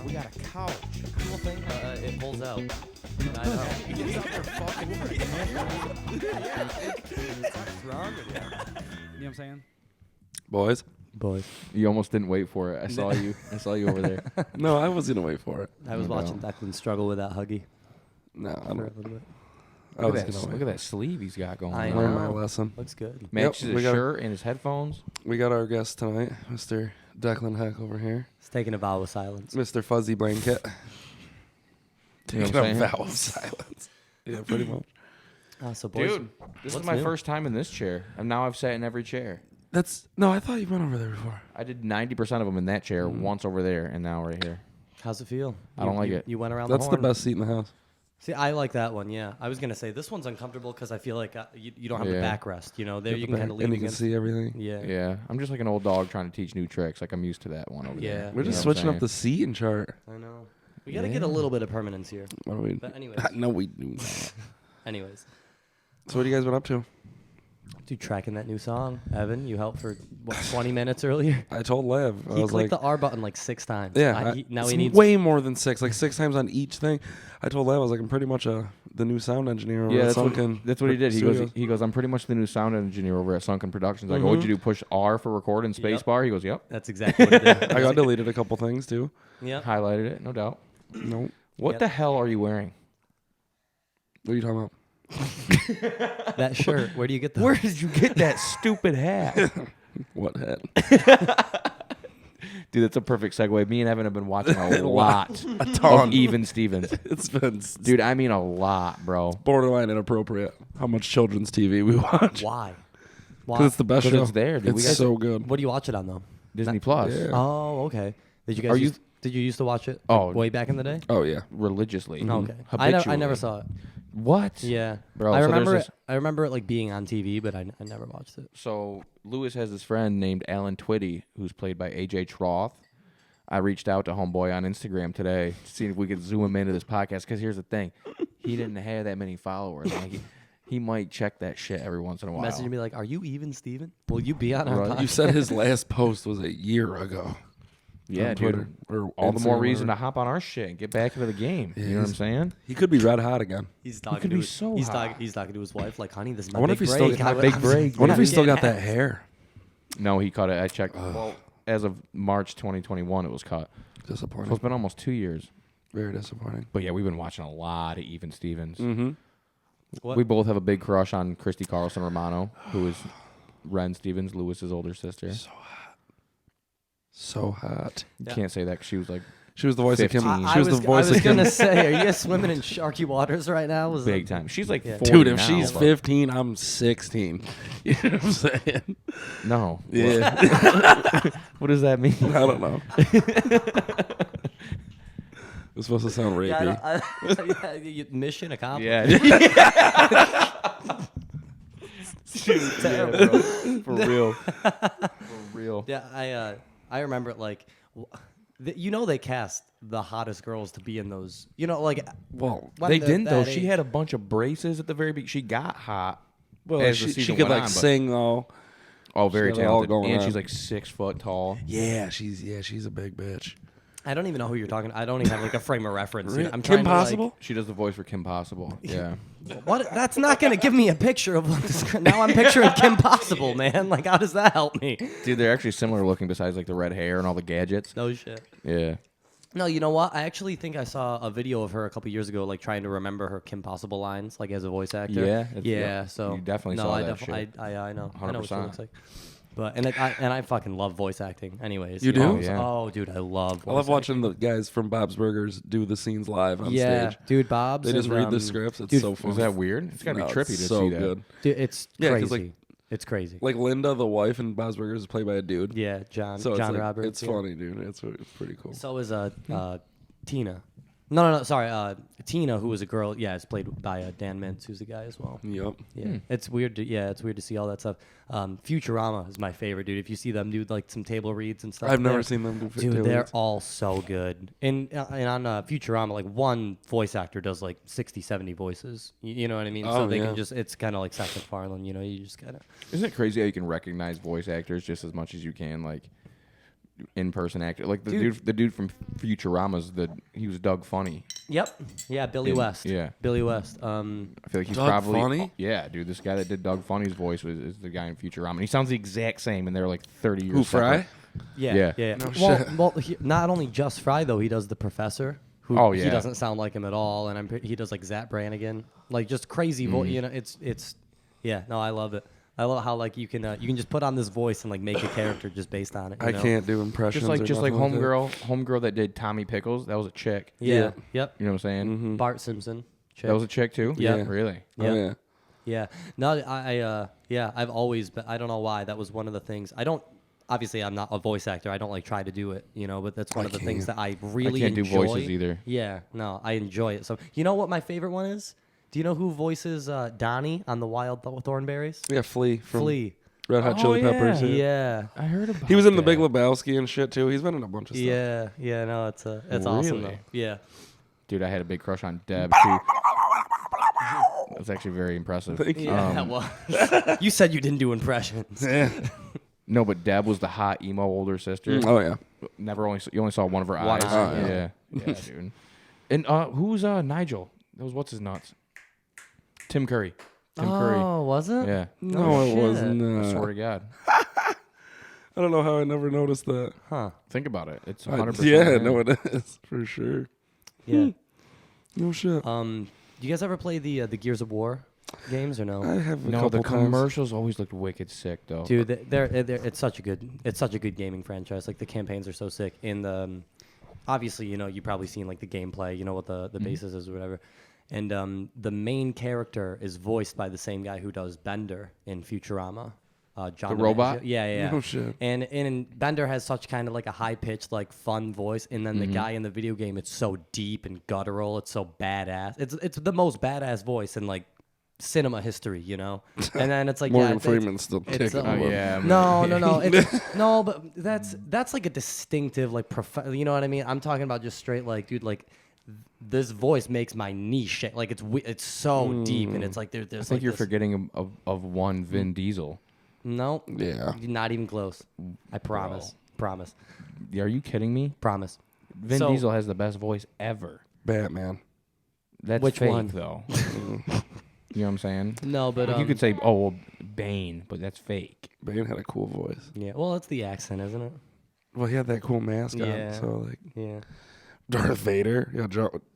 We got a couch. Cool thing, it pulls out. I know. He gets out there fucking What's wrong with you? You know what I'm saying? Boys? Boys. You almost didn't wait for it. I saw you. I saw you over there. No, I was going to wait for it. I was watching Declan struggle with that huggy No, for a little bit. Look at that sleeve he's got going I on. Learn know. my lesson. Looks good. Matches Yep, his we got- shirt and his headphones. We got our guest tonight, Mr. Declan Heck over here. It's taking a vow of silence. Mr. Fuzzy Blanket. You know Taking what a I'm vow saying? of silence. Yeah, pretty much. So boys, Dude, this is what's my new? first time in this chair, and now I've sat in every chair. No, I thought you went over there before. I did 90% of them in that chair, once over there, and now right here. How's it feel? I don't like it. You went around That's the the horn. best seat in the house. See, I like that one. Yeah, I was gonna say this one's uncomfortable because I feel like you don't have the Yeah. backrest. You know, there you can kind of lean And you can against. see everything. Yeah. Yeah, I'm just like an old dog trying to teach new tricks. Like I'm used to that one over Yeah. there. We're You just know what I'm switching up saying? the seat and chart. I know. We got to get a little bit of permanence here. What do we? But anyways, No, we do not. anyways, So what have you guys been up to? dude, tracking that new song, Evan. You helped for what 20 minutes earlier. I told Lev. I He was clicked like, the R button like 6 times. yeah. Now it's he needs. way more than 6. Like 6 times on each thing. I told Lev, I was like, I'm pretty much the new sound engineer over Yeah, at that's what, Sunken. that's what he did. Studios. He goes, I'm pretty much the new sound engineer over at Sunken Productions. I go, what'd you do? Push R for record and space Yep. bar? He goes, yep. That's exactly what it did. I got deleted a couple things too. Yeah. Highlighted it, no doubt. Nope. What Yep. the hell are you wearing? What are you talking about? That shirt. Where do you get that? Where did you get that stupid hat? What hat? Dude, that's a perfect segue. Me and Evan have been watching a lot A ton. of Even Stevens. It's been Dude, I mean a lot, bro. borderline inappropriate how much children's TV we watch. Why? Because it's the best 'Cause show. it's there, dude. We It's got- so good. What do you watch it on though? Disney Plus. Yeah. Oh, okay. Did you guys? Are you- did you used to watch it? Oh. way back in the day. Oh yeah. Religiously. Okay. I Habitually. never saw it. What? Yeah, Bro, I so remember there's it. I remember it like being on TV, but I never watched it. So Lewis has this friend named Alan Twitty, who's played by AJ Troth. I reached out to homeboy on Instagram today to see if we could zoom him into this podcast. Because here's the thing, he didn't have that many followers. Like he might check that shit every once in a while. Messaging me like, "Are you even Steven? Will you be on our Right. podcast?" You said his last post was a year ago. Yeah, on dude. Twitter, or All the more Instagram, reason to whatever. hop on our shit and get back into the game. Yeah, you know what I'm he's- saying? He could be red hot again. he's talking could to be his, so he's, hot. talking, he's talking to his wife like, "Honey, this is my I wonder big if he's break. still my big break. I wonder if he's still Yeah. got that hair. No, he cut it. I checked. Well, as of March 2021, it was cut. So Disappointing. it's been almost 2 years. Very disappointing. But yeah, we've been watching a lot of Even Stevens. Mm-hmm. What? We both have a big crush on Christy Carlson Romano, who is Ren Stevens, Lewis's older sister. So hot. You Yeah. can't say that 'cause she was like She was the voice of Kim. 15. She was the voice I was of Kim. gonna say, are you guys swimming in sharky waters right now? Was big time. She's like Yeah. 40 Dude, if now, she's but- 15, I'm 16. You know what I'm saying? No. Yeah. What does that mean? I don't know. It's supposed to sound rapey. Yeah, mission accomplished. Yeah. Dude, yeah, bro. For real. For real. Yeah, I remember like, you know, they cast the hottest girls to be in those. You know, like Well, when They the- didn't though. that She age- had a bunch of braces at the very beginning. She got hot. well, as the she season could went like on, but- sing though. Oh, very She had it all talented. going And on. she's like 6 foot tall. Yeah, she's a big bitch. I don't even know who you're talking. I don't even have like a frame of reference. You know, I'm Kim trying to, like- Possible? She does the voice for Kim Possible. Yeah. What? That's not gonna give me a picture of what this. Now I'm picturing Kim Possible, man. Like, how does that help me? Dude, they're actually similar looking besides like the red hair and all the gadgets. No shit. Yeah. No, you know what? I actually think I saw a video of her a couple years ago, like trying to remember her Kim Possible lines, like as a voice actor. Yeah, it's- yeah. yeah. So You definitely no, saw I that definitely, shit. I know, I know what she 100%. looks like. But I fucking love voice acting. Anyways, You do? know, Oh, yeah. Oh, dude, I love. I love voice watching the guys from Bob's Burgers do the scenes live on Yeah, stage. dude, Bob's. They just and, read the scripts. It's dude, so fun. Is that weird? It's gotta No, be trippy it's to so see that. good. Dude, it's Yeah, 'cause, crazy. like- It's crazy. Like Linda, the wife in Bob's Burgers, is played by a dude. Yeah, John. So it's John like, Roberts. it's yeah. funny, dude. It's pretty cool. So is Tina. No, sorry. Tina, who was a girl. Yeah, it's played by Dan Mintz, who's the guy as well. Yep. Yeah, it's weird. It's weird to see all that stuff. Futurama is my favorite, dude. If you see them do like some table reads and stuff, I've never they're- seen them do Dude, table they're reads. all so good. And on Futurama, like one voice actor does like 60, 70 voices. You know what I mean? So Oh, they yeah. can just. It's kind of like Seth MacFarlane. You know, you just kind of. Isn't it crazy how you can recognize voice actors just as much as you can like in-person actor. Like the dude from Futurama's he was Doug Funny. Yep. Yeah, Billy West. Yeah. Billy West. I feel like he's Doug probably Funny? Yeah, dude. This guy that did Doug Funny's voice is the guy in Futurama. And he sounds the exact same, and they're like 30 years. Who, Fry? separate. Yeah. No well, shit. well, not only just Fry though, he does the professor. Who Oh, he yeah. doesn't sound like him at all, and he does like Zach Brannigan, like just crazy voice. You know, it's yeah. No, I love it. I love how like you can just put on this voice and like make a character just based on it. You I know? can't do impressions. Just like nothing that. homegirl that did Tommy Pickles. That was a chick. Yeah. Yep. You know what I'm saying? Bart Simpson. Chick. That was a chick too. Yeah. Really. Oh, Yep. yeah. Yeah. No, I've always been, I don't know why. That was one of the things. Obviously I'm not a voice actor. I don't like try to do it, you know, but that's one of the things that I really can't do enjoy. voices either. Yeah. No, I enjoy it. So, you know what my favorite one is? Do you know who voices Donnie on the Wild Thornberries? Yeah, Flea from Flea. Red Hot Oh, Chili yeah. Peppers. Yeah. I heard about. He was in The that. Big Lebowski and shit too. He's been in a bunch of stuff. Yeah. Yeah, no, it's awesome though. Really? Yeah. Dude, I had a big crush on Deb too. That's actually very impressive. Thank you. Yeah, well, you said you didn't do impressions. Yeah. No, but Deb was the hot emo older sister. Oh yeah. You only saw one of her eyes. eye, yeah. Yeah, dude. And who's Nigel? That was what's his nuts? Tim Curry. Tim Curry. Oh, was it? Yeah. No, it shit. wasn't. I swear to God. I don't know how I never noticed that. Huh. Think about it. It's 100%. Yeah, him. no, it is for sure. Yeah. No shit. Do you guys ever play the Gears of War games or no? I have a No, couple the times. commercials always looked wicked sick though. Dude, it's such a good gaming franchise. Like the campaigns are so sick. And obviously, you know, you've probably seen like the gameplay. You know what the basis is or whatever. And the main character is voiced by the same guy who does Bender in Futurama. John The robot? Yeah. No shit. And Bender has such kind of like a high pitched, like fun voice, and then the guy in the video game, it's so deep and guttural. It's so badass. It's the most badass voice in like cinema history, you know. And then it's like Morgan it's Freeman's still it's, kicking. Oh him. yeah. no, no, but that's like a distinctive like you know what I mean? I'm talking about just straight like, dude, like this voice makes my knee shake. Like it's so deep, and it's like there's. I think like you're this, forgetting of one Vin Diesel. No, Yeah. not even close. I promise. Promise. Are you kidding me? Promise. Vin So- Diesel has the best voice ever. Batman. That's Which fake, one? though. You know what I'm saying? No, but Like, you could say, "Oh, well, Bane," but that's fake. Bane had a cool voice. yeah. Well, it's the accent, isn't it? Well, he had that cool mask Yeah. on. So like Yeah. Darth Vader. Yeah,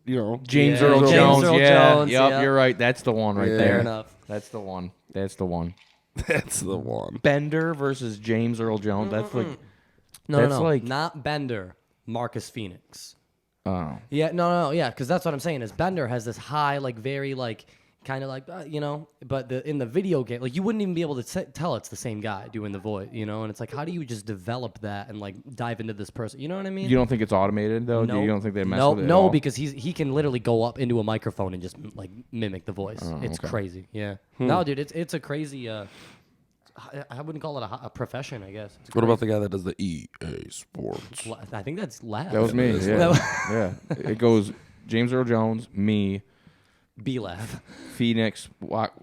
you know. James Yeah, Earl James Jones. Earl Yeah, Jones, yep, yeah. you're right. That's the one right Yeah. there. Fair enough. That's the one. That's the one. That's the one. Bender versus James Earl Jones. That's like, No, That's no, like- not Bender. Marcus Phoenix. oh, Yeah. No. Yeah, because that's what I'm saying. Is Bender has this high, like very like kind of like you know, but in the video game, like you wouldn't even be able to tell it's the same guy doing the voice, you know. And it's like, how do you just develop that and like dive into this person? You know what I mean? you don't think it's automated though? No, You don't think they mess no, with it? at no, all? because he can literally go up into a microphone and just like mimic the voice. It's okay. crazy. Yeah. No, dude, it's a crazy. I wouldn't call it a profession. I guess. It's What about the guy that does the EA Sports? I think that's Lav. That was me. Yeah. Yeah. It goes James Earl Jones, me, B Lav. Phoenix,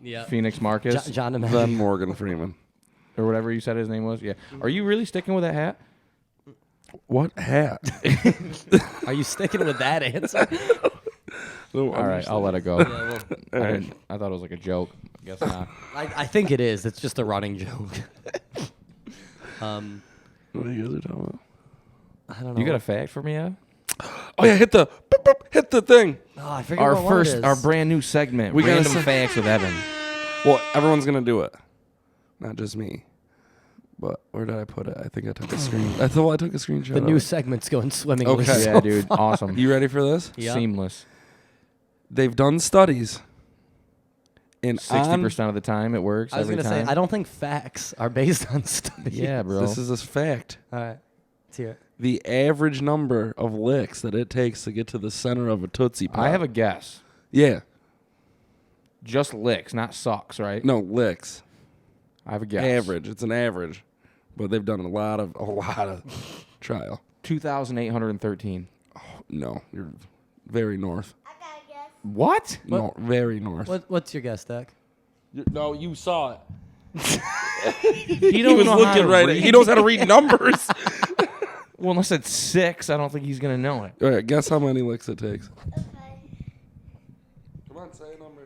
Yeah. Phoenix Marcus, John Then DiMaggio. Morgan Freeman. or whatever you said his name was. Yeah. Are you really sticking with that hat? What hat? Are you sticking with that answer? No, All right, I'll let it go. Yeah, well, I thought it was like a joke. I guess not. I think it is. It's just a running joke. What are you guys are talking about? I don't know. You got a fact for me, Ev? Oh yeah, hit the boop, boop, hit the thing. Oh, I forget Our what one it first, is. our brand new segment, We gotta random say- facts with Evan. Well, everyone's gonna do it, not just me. But where did I put it? I think I took a screen. I thought I took a screenshot. The of new it. segment's going swimming. Okay. Yeah, dude, awesome, You ready for this? Yeah. seamless. They've done studies. In 60% of the time, it works. I was every gonna say time. I don't think facts are based on studies. Yeah, bro. This is a fact. All right. Let's hear it. The average number of licks that it takes to get to the center of a Tootsie Pop. I have a guess. Yeah. Just licks, not sucks, right? No, licks. I have a guess. Average. It's an average. But they've done a lot of trial. 2,813. No, you're very north. What? No, very north. What's your guess, Dak? No, you saw it. He He was looking right at. He knows how to read numbers. Well, unless it's 6, I don't think he's gonna know it. All right, guess how many licks it takes. Okay. Come on, say a number.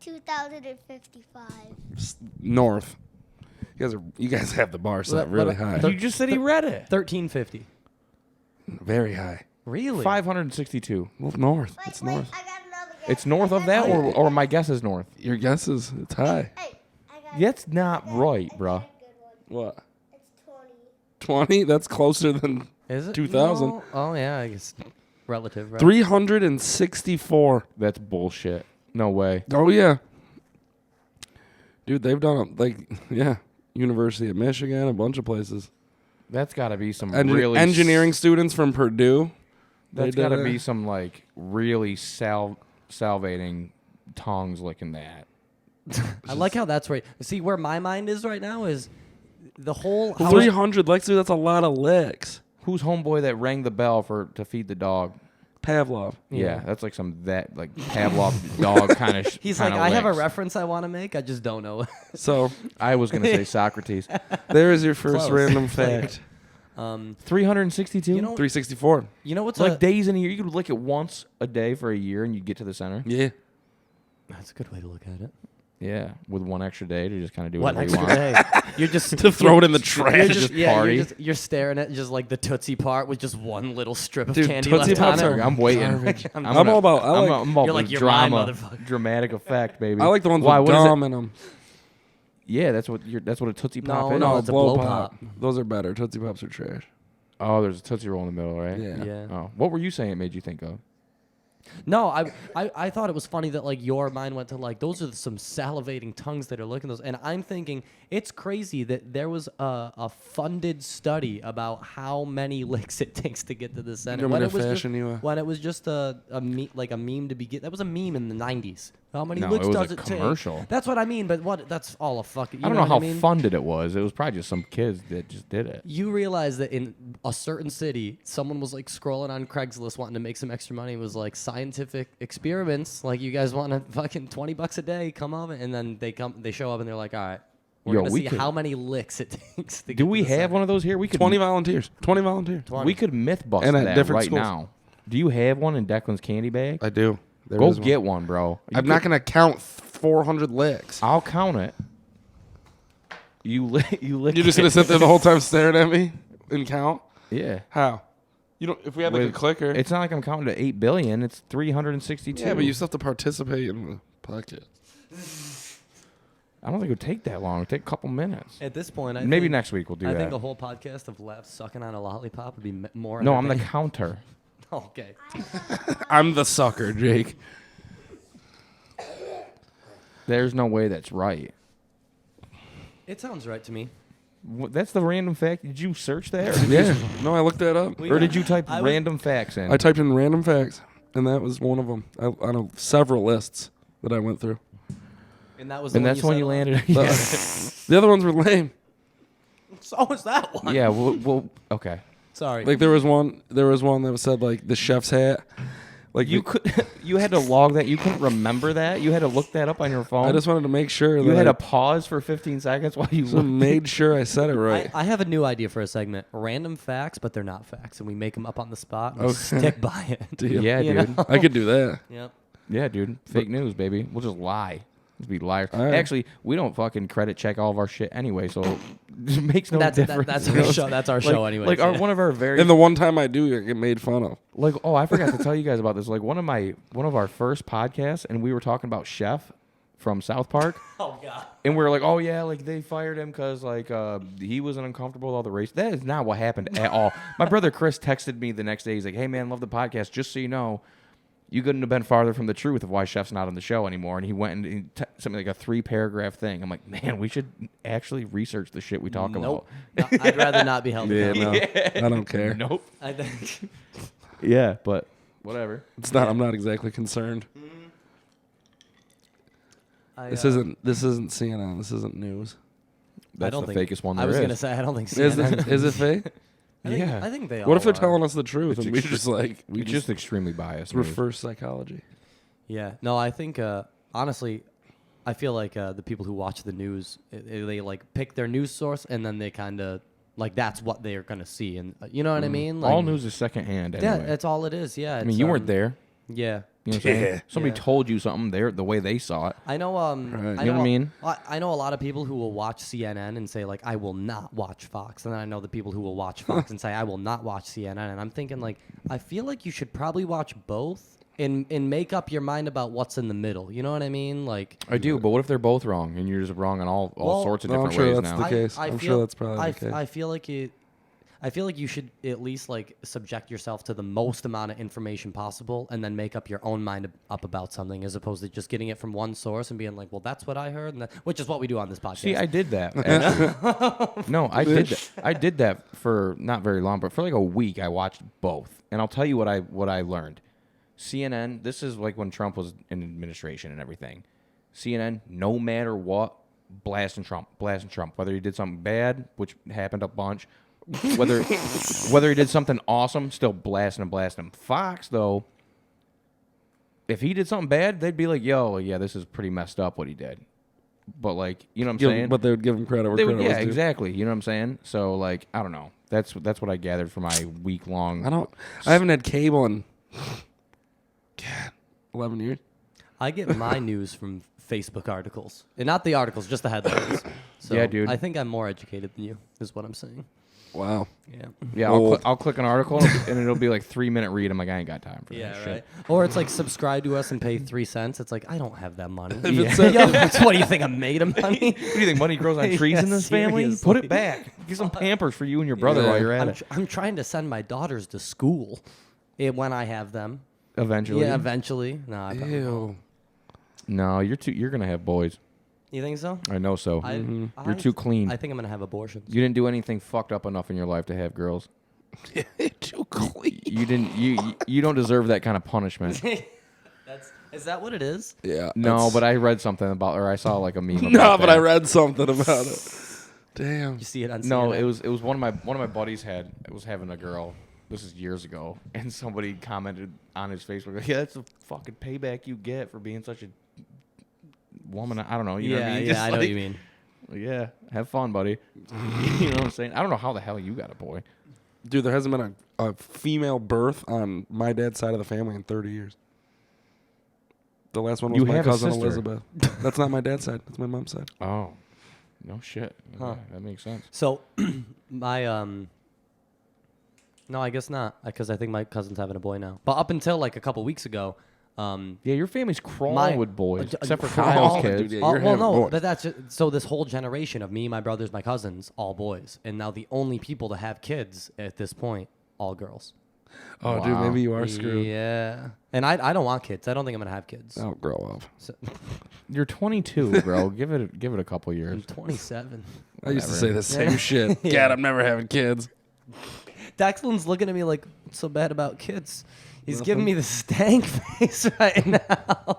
2,055. North. You guys have the bar set really high. You just said he read it. 1350. Very high. Really? 562. Well, north. Wait, It's wait, north. I got another guess. It's north of that, or my guess is north. Your guess is it's high. Hey, I got That's not right, I bro. got a good one. What? It's 20. 20? That's closer than Is it? 2,000. No. Oh, yeah, I guess relative, right? 364. That's bullshit. No way. Oh, yeah. Dude, they've done University of Michigan, a bunch of places. That's got to be some really engineering students from Purdue. That's They got did to be it. some like really salivating tongues licking that. I like how that's right. See, where my mind is right now is the whole... how- 300 licks, dude, that's a lot of licks. Who's homeboy that rang the bell to feed the dog? Pavlov. Yeah, that's like Pavlov dog kind of. He's like, I have a reference I want to make. I just don't know. So I was gonna say Socrates. there is your first Close. random fact. 362. You know, 364. you know what's like days in a year. You could lick it once a day for a year, and you get to the center. Yeah. That's a good way to look at it. Yeah, with one extra day to just kind of do What whatever extra you want. day? You're just To throw it in the You're trash. just yeah, party. You're staring at just like the Tootsie part with just one little strip of Dude, candy Tootsie left on Pops it. are I'm waiting. garbage. I'm I'm all about. I'm all You're like, with "You're mine, drama, motherfucker." dramatic effect, baby. I like the ones Why, with what is it? gum in them. Yeah, that's what a Tootsie Pop No, is. no, it's a blow pop. Those are better. Tootsie Pops are trash. Oh, there's a Tootsie Roll in the middle, right? Yeah. Yeah. Oh, what were you saying? It made you think of? No, I thought it was funny that like your mind went to like those are some salivating tongues that are licking those, and I'm thinking it's crazy that there was a funded study about how many licks it takes to get to the center. You want me to just, fashion you a- when it was just a meme to begin. That was a meme in the '90s. How many No, licks it was does a it commercial. take? That's what I mean. But what? That's all a fucking. I don't know how what I mean? funded it was. It was probably just some kids that just did it. You realize that in a certain city, someone was like scrolling on Craigslist wanting to make some extra money. It was like scientific experiments. Like, you guys want to fucking $20 a day? Come on. And then they show up and they're like, all right, we're Yo, going to we see could- how many licks it takes to get Do we to the have center. one of those here? We could 20 volunteers. 20 volunteers. We could myth bust And at that different right schools. now. Do you have one in Declan's candy bag? I do. There Go is one. get one, bro. I'm not gonna count 400 licks. I'll count it. You lick. You're just gonna sit there the whole time staring at me and count? Yeah. How? You don't. If we had like a With- clicker. It's not like I'm counting to 8 billion. It's 362. Yeah, but you still have to participate in the podcast. I don't think it would take that long. It would take a couple minutes. At this point, I Maybe think, next week we'll do I that. think a whole podcast of laughs sucking on a lollipop would be more. No, I'm the entertaining. counter. Okay. I'm the sucker, Jake. There's no way that's right. It sounds right to me. That's the random fact. Did you search that? Yeah. No, I looked that up. Or did you type I was- random facts in? I typed in random facts, and that was one of them. I know several lists that I went through. And that was the and that's when you settled on? landed. But the other ones were lame. So was that one. Yeah, well, okay. Sorry. Like there was one that said like the chef's hat. Like You you had to log that. You couldn't remember that. You had to look that up on your phone. I just wanted to make sure you that had I to pause for 15 seconds while you so looked. made sure I said it right. I have a new idea for a segment: random facts, but they're not facts, and we make them up on the spot and Okay. stick by it. Deal. Yeah, You dude. know? I could do that. Yep. Yeah, dude. Fake news, baby. We'll just lie. Just be liars. All right. Actually, we don't fucking credit check all of our shit anyway, so it makes no That's difference. that's you our know? show. That's our Like- show anyway. Like one of our very And the one time I do, I get made fun of. like I forgot to tell you guys about this. Like one of our first podcasts, and we were talking about Chef from South Park, oh god. and we were like, oh yeah, like they fired him because like he was uncomfortable with all the race. That is not what happened at all. My brother Chris texted me the next day. He's like, hey man, love the podcast. Just so you know, you couldn't have been farther from the truth of why Chef's not on the show anymore. And he went and something like a 3-paragraph thing. I'm like, man, we should actually research the shit we talk Nope. about. No, I'd rather not be held Yeah, accountable. no, I don't care. Nope. I think. Yeah, but whatever. It's not. I'm not exactly concerned. This uh, isn't CNN. This isn't news. That's don't the think- fakest one I there was is. gonna say I don't think Is CNN. it, is it fake? I think they. What if all they're are. telling us the truth and we It's just like we It's just just extremely biased. it's reverse psychology? Yeah. No, I think honestly, I feel like the people who watch the news, they like pick their news source and then they kind of like that's what they're gonna see, and you know what I mean. All Like, news is secondhand. Yeah, Anyway. that's all it is. Yeah, I mean, you weren't there. Yeah. You know what I'm saying? Yeah. Somebody Yeah. told you something there the way they saw it. I know. Right. You know what I mean? I know a lot of people who will watch CNN and say like, I will not watch Fox, and then I know the people who will watch Fox and say I will not watch CNN, and I'm thinking like, I feel like you should probably watch both and make up your mind about what's in the middle. You know what I mean? Like, I do, but what if they're both wrong and you're just wrong in all Well, sorts of No, I'm different sure ways that's now? the case. I'm sure that's probably the case. I feel like you should at least like subject yourself to the most amount of information possible, and then make up your own mind up about something, as opposed to just getting it from one source and being like, well, that's what I heard, and which is what we do on this podcast. See, I did that. No, I did that. I did that for not very long, but for like a week. I watched both, and I'll tell you what I learned. CNN. This is like when Trump was in administration and everything. CNN, no matter what, blasting Trump. Whether he did something bad, which happened a bunch, whether he did something awesome, still blasting him. Fox though, if he did something bad, they'd be like, "Yo, yeah, this is pretty messed up what he did." But like, you know what I'm saying? But they would give him credit where They credit would, yeah, was due. exactly. You know what I'm saying? So like, I don't know. That's what I gathered from my week long. I haven't had cable in 11 years. I get my news from Facebook articles, and not the articles, just the headlines. So Yeah, dude. I think I'm more educated than you, is what I'm saying. Wow. Yeah. Yeah, I'll click an article and it'll be like 3-minute read. I'm like, I ain't got time for that Yeah, shit. right. Or it's like subscribe to us and pay 3 cents. It's like I don't have that money. it Yo, what do you think I'm made of money? What do you think? Money grows on trees Yeah, in this family? seriously. Put it back. Get some Pampers for you and your brother Yeah. while you're at it. I'm trying to send my daughters to school when I have them. Eventually. Yeah, eventually. No, I probably won't. Ew. No, you're gonna have boys. You think so? I know so. You're too clean. I think I'm gonna have abortions. You didn't do anything fucked up enough in your life to have girls. Too clean. You didn't. You don't deserve that kind of punishment. Is that what it is? Yeah. No, but I read something about, or I saw like a meme. About No, but that. I read something about it. Damn. You see it on No, CNN? it was one of my buddies was having a girl. This is years ago, and somebody commented on his Facebook, like, "Yeah, that's the fucking payback you get for being such a woman." I don't know. You know what I mean? Yeah, Just I know what you mean. Yeah, have fun, buddy. You know what I'm saying? I don't know how the hell you got a boy. Dude, there hasn't been a female birth on my dad's side of the family in 30 years. The last one was You my have a cousin sister. Elizabeth. That's not my dad's side. That's my mom's side. Oh, no shit. Huh. Yeah, that makes sense. So, my no, I guess not, because I think my cousin's having a boy now. But up until like a couple weeks ago, Yeah, your family's crawling My- with boys, except for crawl- Kyle's kids. Dude, yeah, well, you're having no, boys. but that's just, so this whole generation of me, my brothers, my cousins, all boys, and now the only people to have kids at this point, all girls. Oh, dude, Wow. maybe you are screwed. Yeah, and I don't want kids. I don't think I'm gonna have kids. I'll grow up. So, You're 22, bro. give it a couple I'm years. 27. I used to Whatever. say the same shit. Yeah. Dad, I'm never having kids. Declan's looking at me like, what's so bad about kids? He's giving me the stank face right now.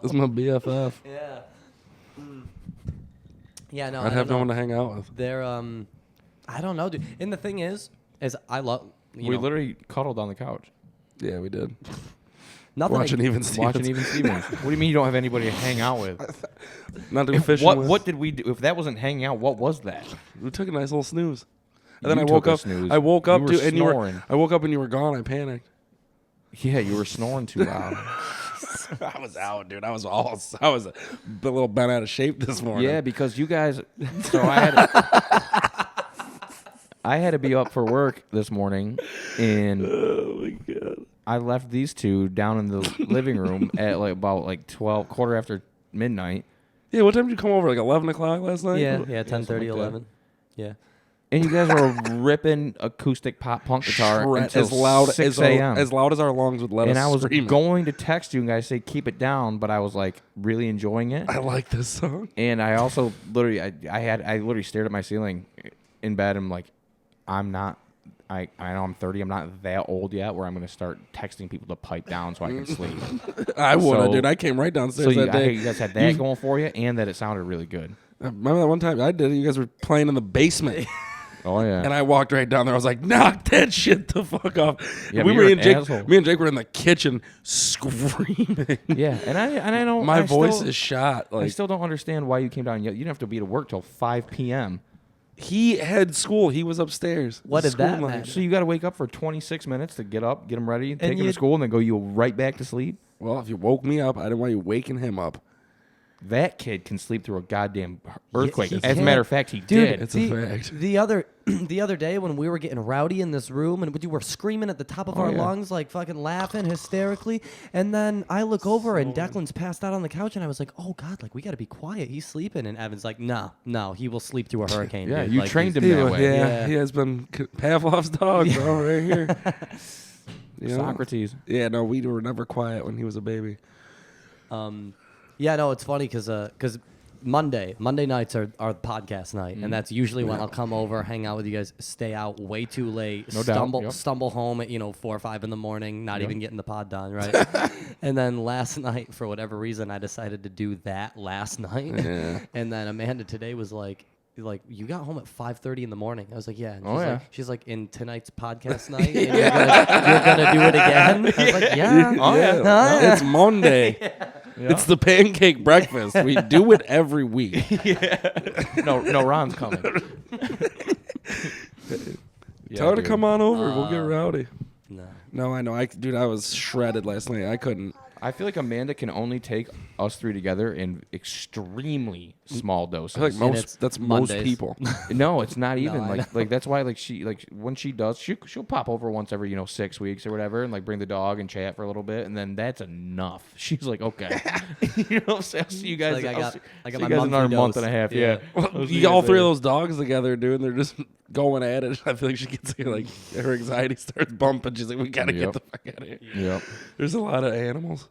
This is my BFF. Yeah. Yeah, no, I'd I have no don't one know. to hang out with. They're I don't know, dude. And the thing is I love you We know, literally cuddled on the couch. Yeah, we did. nothing Watching Even Stevens. Watching Even Stevens. What do you mean you don't have anybody to hang out with? Not to go fishing with. What did we do? If that wasn't hanging out, what was that? We took a nice little snooze. And then You I woke took a up. snooze. I woke up You were to and snoring. I woke up and you were gone. I panicked. Yeah, you were snoring too loud. I was out, dude. I was a little bent out of shape this morning. Yeah, because you guys. So I had to be up for work this morning, and Oh my god. I left these two down in the living room at like about 12, quarter after midnight. Yeah, what time did you come over? Like 11 o'clock last night? Yeah, something 10:30, like that. 11. Yeah. And you guys were ripping acoustic pop punk guitar until as loud 6 a.m. as loud as our lungs would let And us I was scream. going to text you and guys say keep it down, but I was like really enjoying it. I like this song. And I also literally I literally stared at my ceiling in bed. I'm like, I know I'm 30. I'm not that old yet where I'm going to start texting people to pipe down so I can sleep. I would have, So- dude. I came right So downstairs that day. you guys had that going for you, and that it sounded really good. Remember that one time I did it? You guys were playing in the basement. Oh yeah. And I walked right down there. I was like, knock that shit the fuck off. Yeah, And but you're an asshole. me and Jake were in the kitchen screaming. Yeah, and I don't. My voice still, is shot. I Like, still don't understand why you came down. You didn't have to be to work till 5 p.m. He had school. He was upstairs. What did School that night. matter? So you got to wake up for 26 minutes to get up, get him ready, take him to you- school, and then go you right back to sleep? Well, if you woke me up, I didn't want you waking him up. That kid can sleep through a goddamn earthquake. he As a can. matter of fact, he Dude, did. It's a fact. The other day when we were getting rowdy in this room and we were screaming at the top of our lungs, like fucking laughing hysterically, and then I look over and Declan's passed out on the couch, and I was like, "Oh God, like we got to be quiet. He's sleeping." And Evan's like, "No, he will sleep through a hurricane." Yeah, dude. you Like, trained he's- him that way. He has been Pavlov's dog, bro, right here. You know? Socrates. Yeah, no, we were never quiet when he was a baby. Yeah, no, it's funny because Monday nights are podcast night, and that's usually when I'll come over, hang out with you guys, stay out way too late, No doubt, yep. stumble home at 4 or 5 in the morning, not even getting the pod done, right? And then last night, for whatever reason, I decided to do that last night, Yeah. and then Amanda today was like, you got home at 5:30 in the morning. I was like, yeah. And Oh, she's like, in tonight's podcast night, and you're gonna do it again. I was like, yeah. Oh, yeah. yeah. It's Monday. It's the pancake breakfast. We do it every week. No, Ron's coming. Tell her to come on over. We'll get rowdy. No. No, I know. I was shredded last night. I couldn't. I feel like Amanda can only take us three together in extremely small doses. I feel like it's that's Mondays. most people. No, it's not even I know. like that's why she when she does she'll pop over once every 6 weeks or whatever and like bring the dog and chat for a little bit and then that's enough. She's like, okay, you know what I'm saying? I'll see you guys. Like, I got see my you guys in another monthly month dose. and a half. Yeah. Yeah, Well, you got all three of those dogs together, dude, and they're just going at it. I feel like she gets like her anxiety starts bumping. She's like, we gotta get Yep. the fuck out of here. Yep. There's a lot of animals.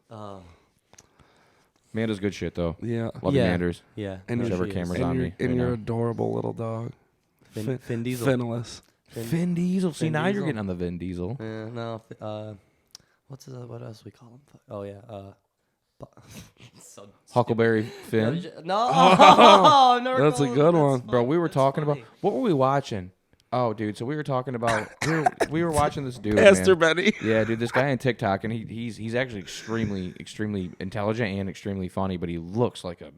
Amanda's good shit though. Yeah. Love Yeah. you, Manders. Yeah. And Wish no, ever she is. cameras And on your, me and right your now. adorable little dog. Vin Diesel. Finless. Vin Diesel. See, Vin now you're Diesel. getting on the Vin Diesel. Yeah, no. What else we call him? Oh yeah. So Huckleberry stupid. Finn. No. Oh, no. That's a good one. Bro, we were That's talking about funny. what were we watching? Oh, dude, so we were talking about we were watching this dude. Pastor man. Benny. Yeah, dude, this guy on TikTok, and he's actually extremely intelligent and extremely funny, but he looks like a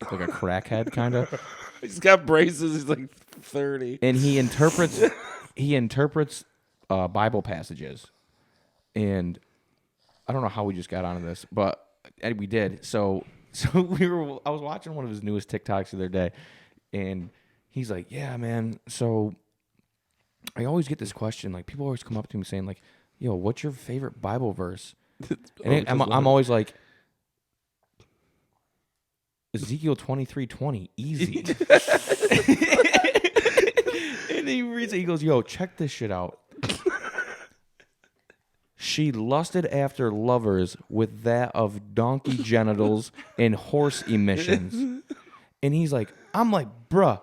crackhead kind of. He's got braces. He's like 30. And he interprets Bible passages, and I don't know how we just got onto this, but we did. So I was watching one of his newest TikToks the other day, and he's like, "Yeah, man. So I always get this question. Like, people always come up to me saying, like, yo, what's your favorite Bible verse?" And I'm always like, Ezekiel 23:20, easy. And he reads it. He goes, "Yo, check this shit out. She lusted after lovers with that of donkey genitals and horse emissions." And he's like, I'm like, bruh,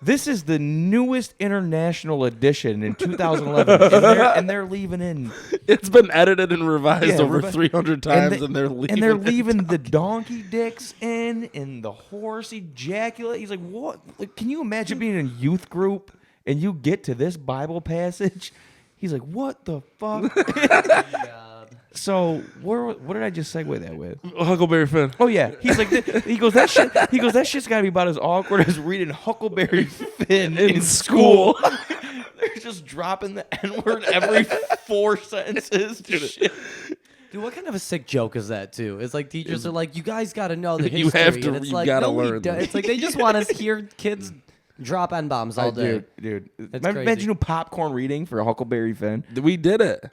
this is the newest international edition in 2011, and they're leaving in. It's been edited and revised over revi- 300 times, and they're leaving. And they're it. leaving the donkey dicks in and the horse ejaculate. He's like, what? Like, can you imagine being in a youth group and you get to this Bible passage? He's like, what the fuck? So what did I just segue that with? Huckleberry Finn. Oh yeah, he's like, he goes that shit. He goes that shit's gotta be about as awkward as reading Huckleberry Finn in school. They're just dropping the N-word every 4 sentences. Shit. Dude, what kind of a sick joke is that too? It's like teachers are like, you guys got to know the You history. have to- and it's you like, gotta no, we learn don't. this. It's like they just want us to hear kids drop N-bombs all day. Dude. That's Imagine crazy. you popcorn reading for Huckleberry Finn. We did it,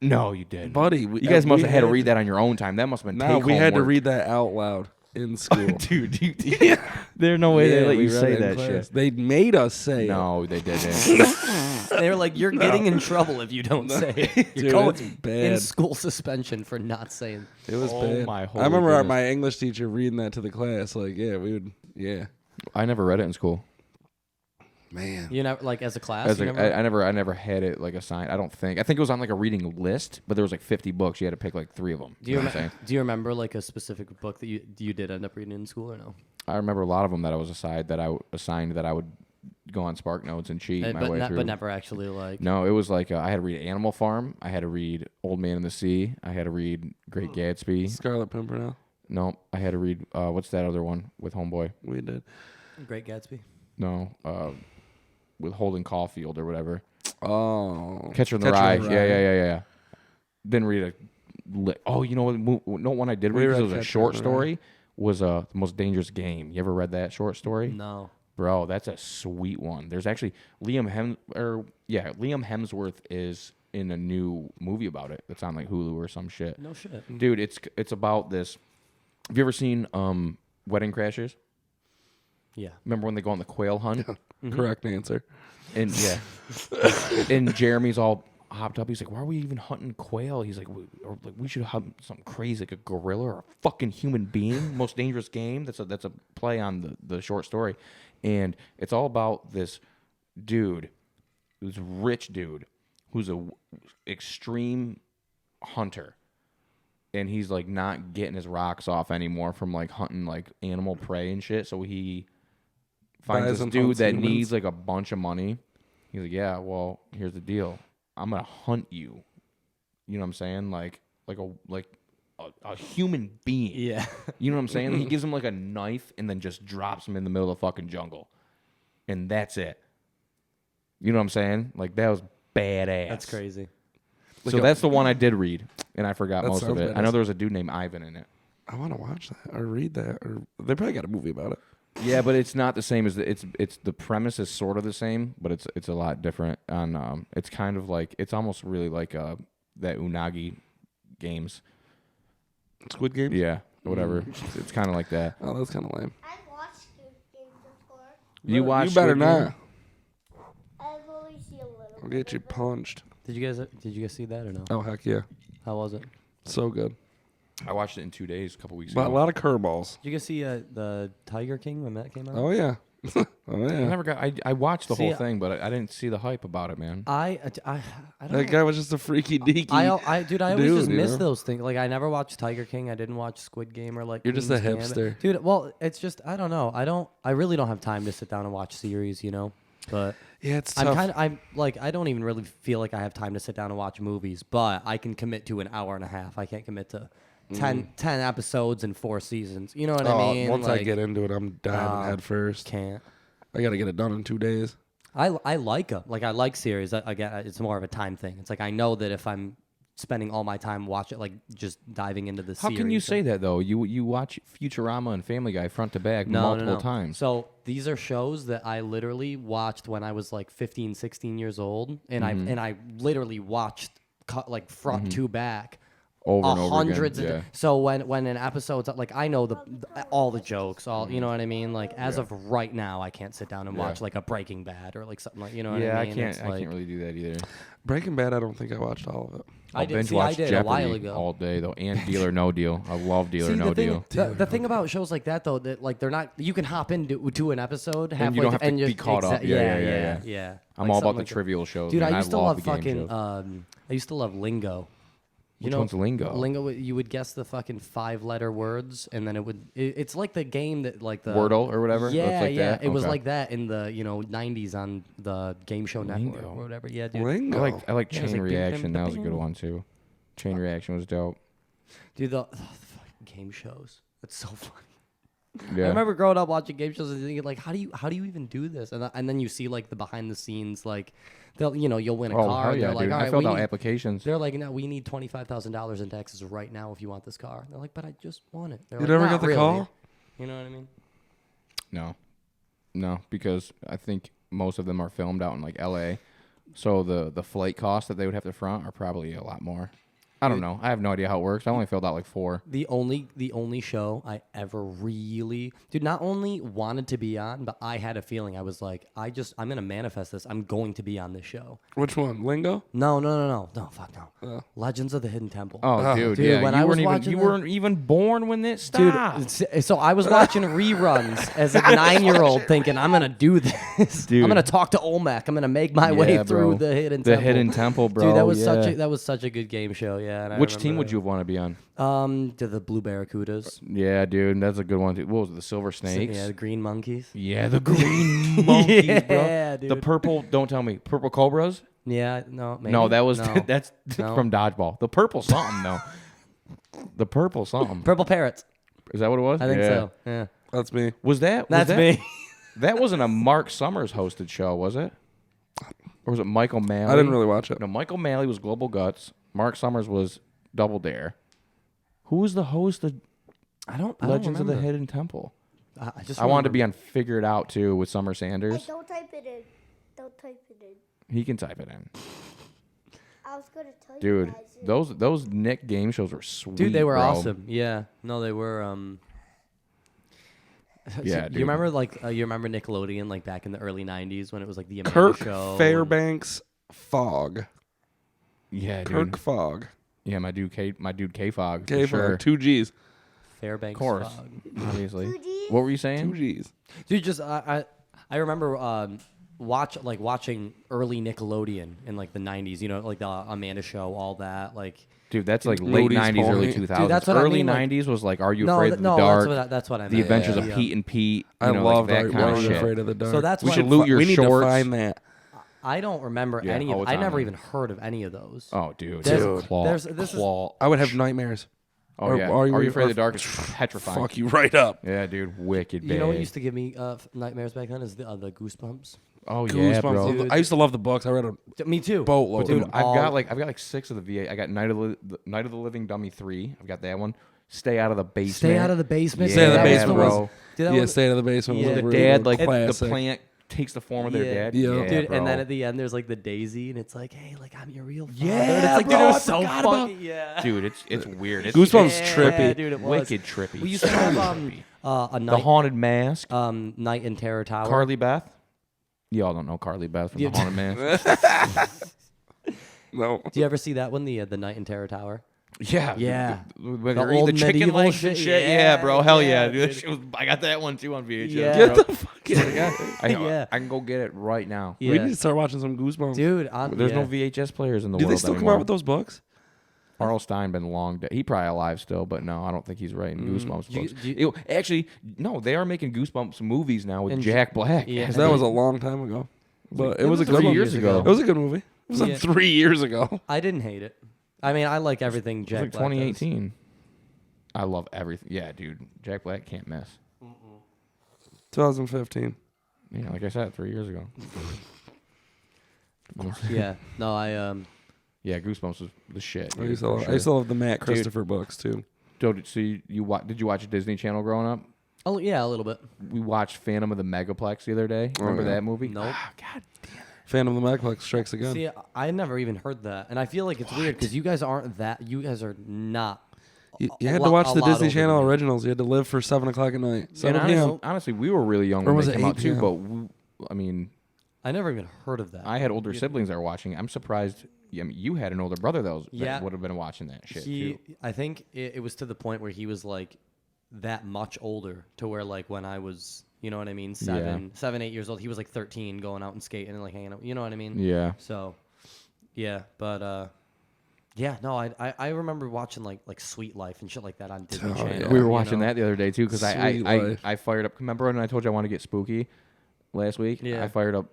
No, you didn't. buddy. You guys must have had to read that on your own time. That must have been No, take we home had to work. read that out loud in school. Dude, there's no way they let we you read say it in that class. shit. They made us say it. No, they didn't. They were like, you're getting in trouble if you don't say it. You're Dude, going it's bad. in school suspension for not saying. It was Oh bad. my I holy remember goodness. my English teacher reading that to the class. Like, yeah, we would. Yeah, I never read it in school. man. You know, like as a class. As you a, never- I never had it like assigned. I don't think. I think it was on like a reading list, but there was like 50 books. You had to pick like 3 of them. do you know what I'm saying? do you remember like a specific book that you did end up reading in school or no? I remember a lot of them that I was assigned that I would go on Spark Notes and cheat my way through. But never actually like. No, it was like I had to read Animal Farm. I had to read Old Man in the Sea. I had to read Great Gatsby. Scarlet Pimpernel. No, I had to read what's that other one with Homeboy? We did. Great Gatsby. No, with Holden Caulfield or whatever. Oh. Catcher in the Rye. Yeah. Didn't read you know what? No one I did read because it was a short story. Was The Most Dangerous Game. You ever read that short story? No. Bro, that's a sweet one. There's actually Liam Hemsworth is in a new movie about it. That's on like Hulu or some shit. No shit. Dude, it's about this. Have you ever seen Wedding Crashers? Yeah. Remember when they go on the quail hunt? Correct answer. And yeah, and Jeremy's all hopped up. He's like, "Why are we even hunting quail?" He's like, "We should hunt something crazy like a gorilla or a fucking human being." Most Dangerous Game. That's a play on the short story, and it's all about this dude, who's a rich dude, who's a extreme hunter, and he's like not getting his rocks off anymore from like hunting like animal prey and shit. So he finds Buys this and dude hunts that humans. needs like a bunch of money. He's like, yeah, well, here's the deal. I'm gonna hunt you. You know what I'm saying? Like a human being. Yeah. You know what I'm saying? He gives him like a knife and then just drops him in the middle of the fucking jungle, and that's it. You know what I'm saying? Like that was badass. That's crazy. So that's the one I did read, and I forgot That most of sounds it. I badass. know there was a dude named Ivan in it. I want to watch that or read that. Or they probably got a movie about it. Yeah, but it's not the same as it's the premise is sort of the same, but it's a lot different. On it's kind of like it's almost really like that Unagi games. Squid Game? Yeah, whatever. It's kind of like that. Oh, that's kind of lame. I've watched Squid Game before. You watch? You better Squid Game? not. I've only seen a little. I'll bit get you of it. punched. Did you guys see that or no? Oh, heck yeah. How was it? So good. I watched it in 2 days, a couple weeks But a ago. lot of curveballs. Did you guys see the Tiger King when that came out? Oh, yeah. Oh, I yeah. never got. I watched the See, whole thing, but I didn't see the hype about it, man. I don't That know. guy was just a freaky deaky. I always dude, just you miss know? those things. Like I never watched Tiger King. I didn't watch Squid Game or like. You're just a Queen's Gambit. hipster. dude. Well, it's just I don't know. I really don't have time to sit down and watch series, you know. But Yeah, it's tough. I'm like I don't even really feel like I have time to sit down and watch movies. But I can commit to an hour and a half. I can't commit to 10 episodes and 4 seasons. You know what I mean? Once I Like, get into it, I'm diving head first. can't. I got to get it done in 2 days. I like them. Like I like series. Again, it's more of a time thing. It's like I know that if I'm spending all my time watching, like just diving into the How series. can you say that though? You watch Futurama and Family Guy front to back multiple times. So these are shows that I literally watched when I was like 15, 16 years old, and I literally watched like front to back. Over and over Hundreds again. of so when an episode's like I know all the jokes, all you know what I mean. Like as of right now, I can't sit down and watch like a Breaking Bad or like something like you know what Yeah, I mean. I can't. It's I like, can't really do that either. Breaking Bad, I don't think I watched all of it. I'll did. binge See, I watch did Jeopardy a while ago. all day though, and Deal or No Deal. I love Deal or See, No the Deal. thing, the thing about shows like that though, that like they're not. You can hop into to an episode halfway you don't have to and be just caught up. Yeah. yeah. I'm Like all something about the like that. trivial shows. Dude, man. I used to love love the game fucking. shows. I used to love Lingo. You Which know, one's Lingo? Lingo, you would guess the fucking 5-letter words, and then it's like the game that like the Wordle or whatever? Yeah, Looks like yeah. that? It was Okay. like that in the 90s on the Game Show Network Lingo. or whatever. Yeah, dude. Lingo. I like Yeah, it's Chain like bing, Reaction. bing, That was a bing. good one too. Chain Reaction was dope. Dude, the fucking game shows. That's so funny. Yeah. I remember growing up watching game shows and thinking like, how do you even do this? And then you see like the behind the scenes like, you'll win a Oh car. hell And yeah, they're like, dude! all I right, filled we out need, applications. they're like, no, we need $25,000 in taxes right now if you want this car. And they're like, but I just want it. They're You like, never "Not got the really." call? You know what I mean? No, because I think most of them are filmed out in like L.A. So the flight costs that they would have to front are probably a lot more. I don't know. I have no idea how it works. I only filled out like 4. The only show I ever really not only wanted to be on, but I had a feeling I was like, I'm gonna manifest this. I'm going to be on this show. Which one? Lingo? No, fuck no. Legends of the Hidden Temple. Oh, dude, Dude, yeah. when you I was weren't even watching you that- weren't even born when this Dude, stopped. so I was watching reruns as a 9-year-old thinking, I'm going to do this. Dude. I'm going to talk to Olmec. I'm going to make my way Yeah, through bro. the Hidden The Temple. Hidden Temple, bro. Dude, that was yeah. such a good game show, yeah. And I Which team remember would you want to be on? to the Blue Barracudas. Yeah, dude, that's a good one too. What was it, the Silver Snakes? Yeah, the Green Monkeys. Yeah, the green monkeys, Yeah, bro. The dude. purple. Don't tell me, purple cobras. Yeah, no, maybe. No, that was No. that's No. from dodgeball. The purple something though. The purple something. Purple Parrots. Is that what it was? I think Yeah. so. Yeah. That's me. Was that? That's me. That wasn't a Mark Summers hosted show, was it? Or was it Michael Malley? I didn't really watch it. No, Michael Malley was Global Guts. Mark Summers was Double Dare. Who was the host of I don't Legends of the remember. Hidden Temple? I I wanted to be on Figure It Out too with Summer Hey, Sanders. don't type it in. Don't type it in. He can type it in. I was gonna tell you Dude, guys. those Nick game shows were sweet. Dude, they were bro. awesome. Yeah, no, they were. Yeah, you dude. remember you remember Nickelodeon like back in the early '90s when it was like the Amanda Kirk Show. Fairbanks Fogg. Yeah, dude. Kirk Fogg. Yeah, my dude K Fog. K Sure. Fogg. 2 G's. Fairbanks. Of course. Fog. Obviously. 2Gs? What were you 2 saying? G's. Dude, just I remember watching early Nickelodeon in like the '90s. You know, like the Amanda Show, all that. Like, Dude, that's like late Moody's 90s, early Point. 2000s. Dude, that's what I early mean, like- 90s was like Are You no, Afraid of the Dark? That's what I meant. The Adventures of Yeah. Pete and Pete. I like love that kind of Are You shit. Afraid of the Dark. So that's We what should loot your We need shorts. to find that. I don't remember Yeah, any. oh, Of it's I on never there. even heard of any of those. Oh, dude. There's- Claw. there's- this is- Claw. I would have nightmares. Oh, or yeah. Are You Are You Afraid of the Af- Dark is petrifying. Fuck you right up. Yeah, dude. Wicked bad. You know what used to give me nightmares back then is the Goosebumps. Oh, yeah, bro. Goosebumps. I used to love the books. I read them. Me too. Boatload. Dude, Dude, I've all- got like 6 of the VA. I got Night of the Living Dummy 3. I've got that one. Stay Out of the Basement. Stay out of the basement. Stay Out of the That was Basement the was- one- Dude, that Yeah, was- Stay Out of the Basement. Yeah. Was The a really dad, like the classic. plant takes the form of their Yeah. dad. Yeah. Dude, bro. and then at the end, there's like the daisy, and it's like, hey, like I'm your real father. Yeah, and it's like, bro, dude, it I was so forgot about- funny. Yeah, Dude, it's weird. It's Goosebumps yeah, trippy. dude, it was Wicked trippy. We used to have a The night, Haunted Mask. night in Terror Tower. Carly Beth. Y'all don't know Carly Beth from Yeah. The Haunted Mask. No. Do you ever see that one, the night in Terror Tower? Yeah. Yeah. When The they're eating old the chicken medieval legs and shit. shit. Yeah, Yeah, bro. Hell yeah, yeah, dude. dude. Shit was- I got that one too on VHS. Yeah. bro. Get the fuck out. Yeah. I can go get it right now. Yeah. We need to start watching some Goosebumps. Dude, There's yeah. no VHS players in the Do world they still come anymore. out with those books? Arl Stein been long dead. He probably alive still, but no, I don't think he's writing Goosebumps Do you- books. do you- Actually, no, they are making Goosebumps movies now with And Jack Black. yeah. as That the- was a long time ago. But it was a was good 3 one. years ago. It was a good movie. It was like Yeah. 3 years ago. I didn't hate it. I mean, I like everything It was Jack like Black does. 2018. I love everything. Yeah, dude, Jack Black can't miss. 2015. Yeah, like I said, 3 years ago. Yeah. No, Yeah, Goosebumps was the shit. I dude, used to for love, sure. I used to love the Matt Christopher books too. Dude, so did you watch Disney Channel growing up? oh yeah, a little bit. We watched Phantom of the Megaplex the other day. Remember yeah. that movie? Nope. Ah, God. Phantom of the Megaplex strikes again. See, I never even heard that, and I feel like it's weird because you guys aren't that. You guys are not. You a had to lot- watch a the lot Disney older Channel than me. originals. You had to live for 7 o'clock at night. And 7 honestly, p.m. honestly, we were really young Or when was they it came out 8 too. p.m.? But I mean, I never even heard of that. I had older siblings that were watching. I'm surprised. I mean, you had an older brother that Yeah. would have been watching that shit he, too. I think it was to the point where he was like that much older to where like when I was, you know what I mean, 8 years old, he was like 13, going out and skating and like hanging out. You know what I mean? Yeah. So, yeah, but yeah, no, I remember watching like Sweet Life and shit like that on Disney Channel. yeah. We were you watching know? that the other day too because Sweet Life. I fired up. Remember when I told you I want to get spooky last week? Yeah. I fired up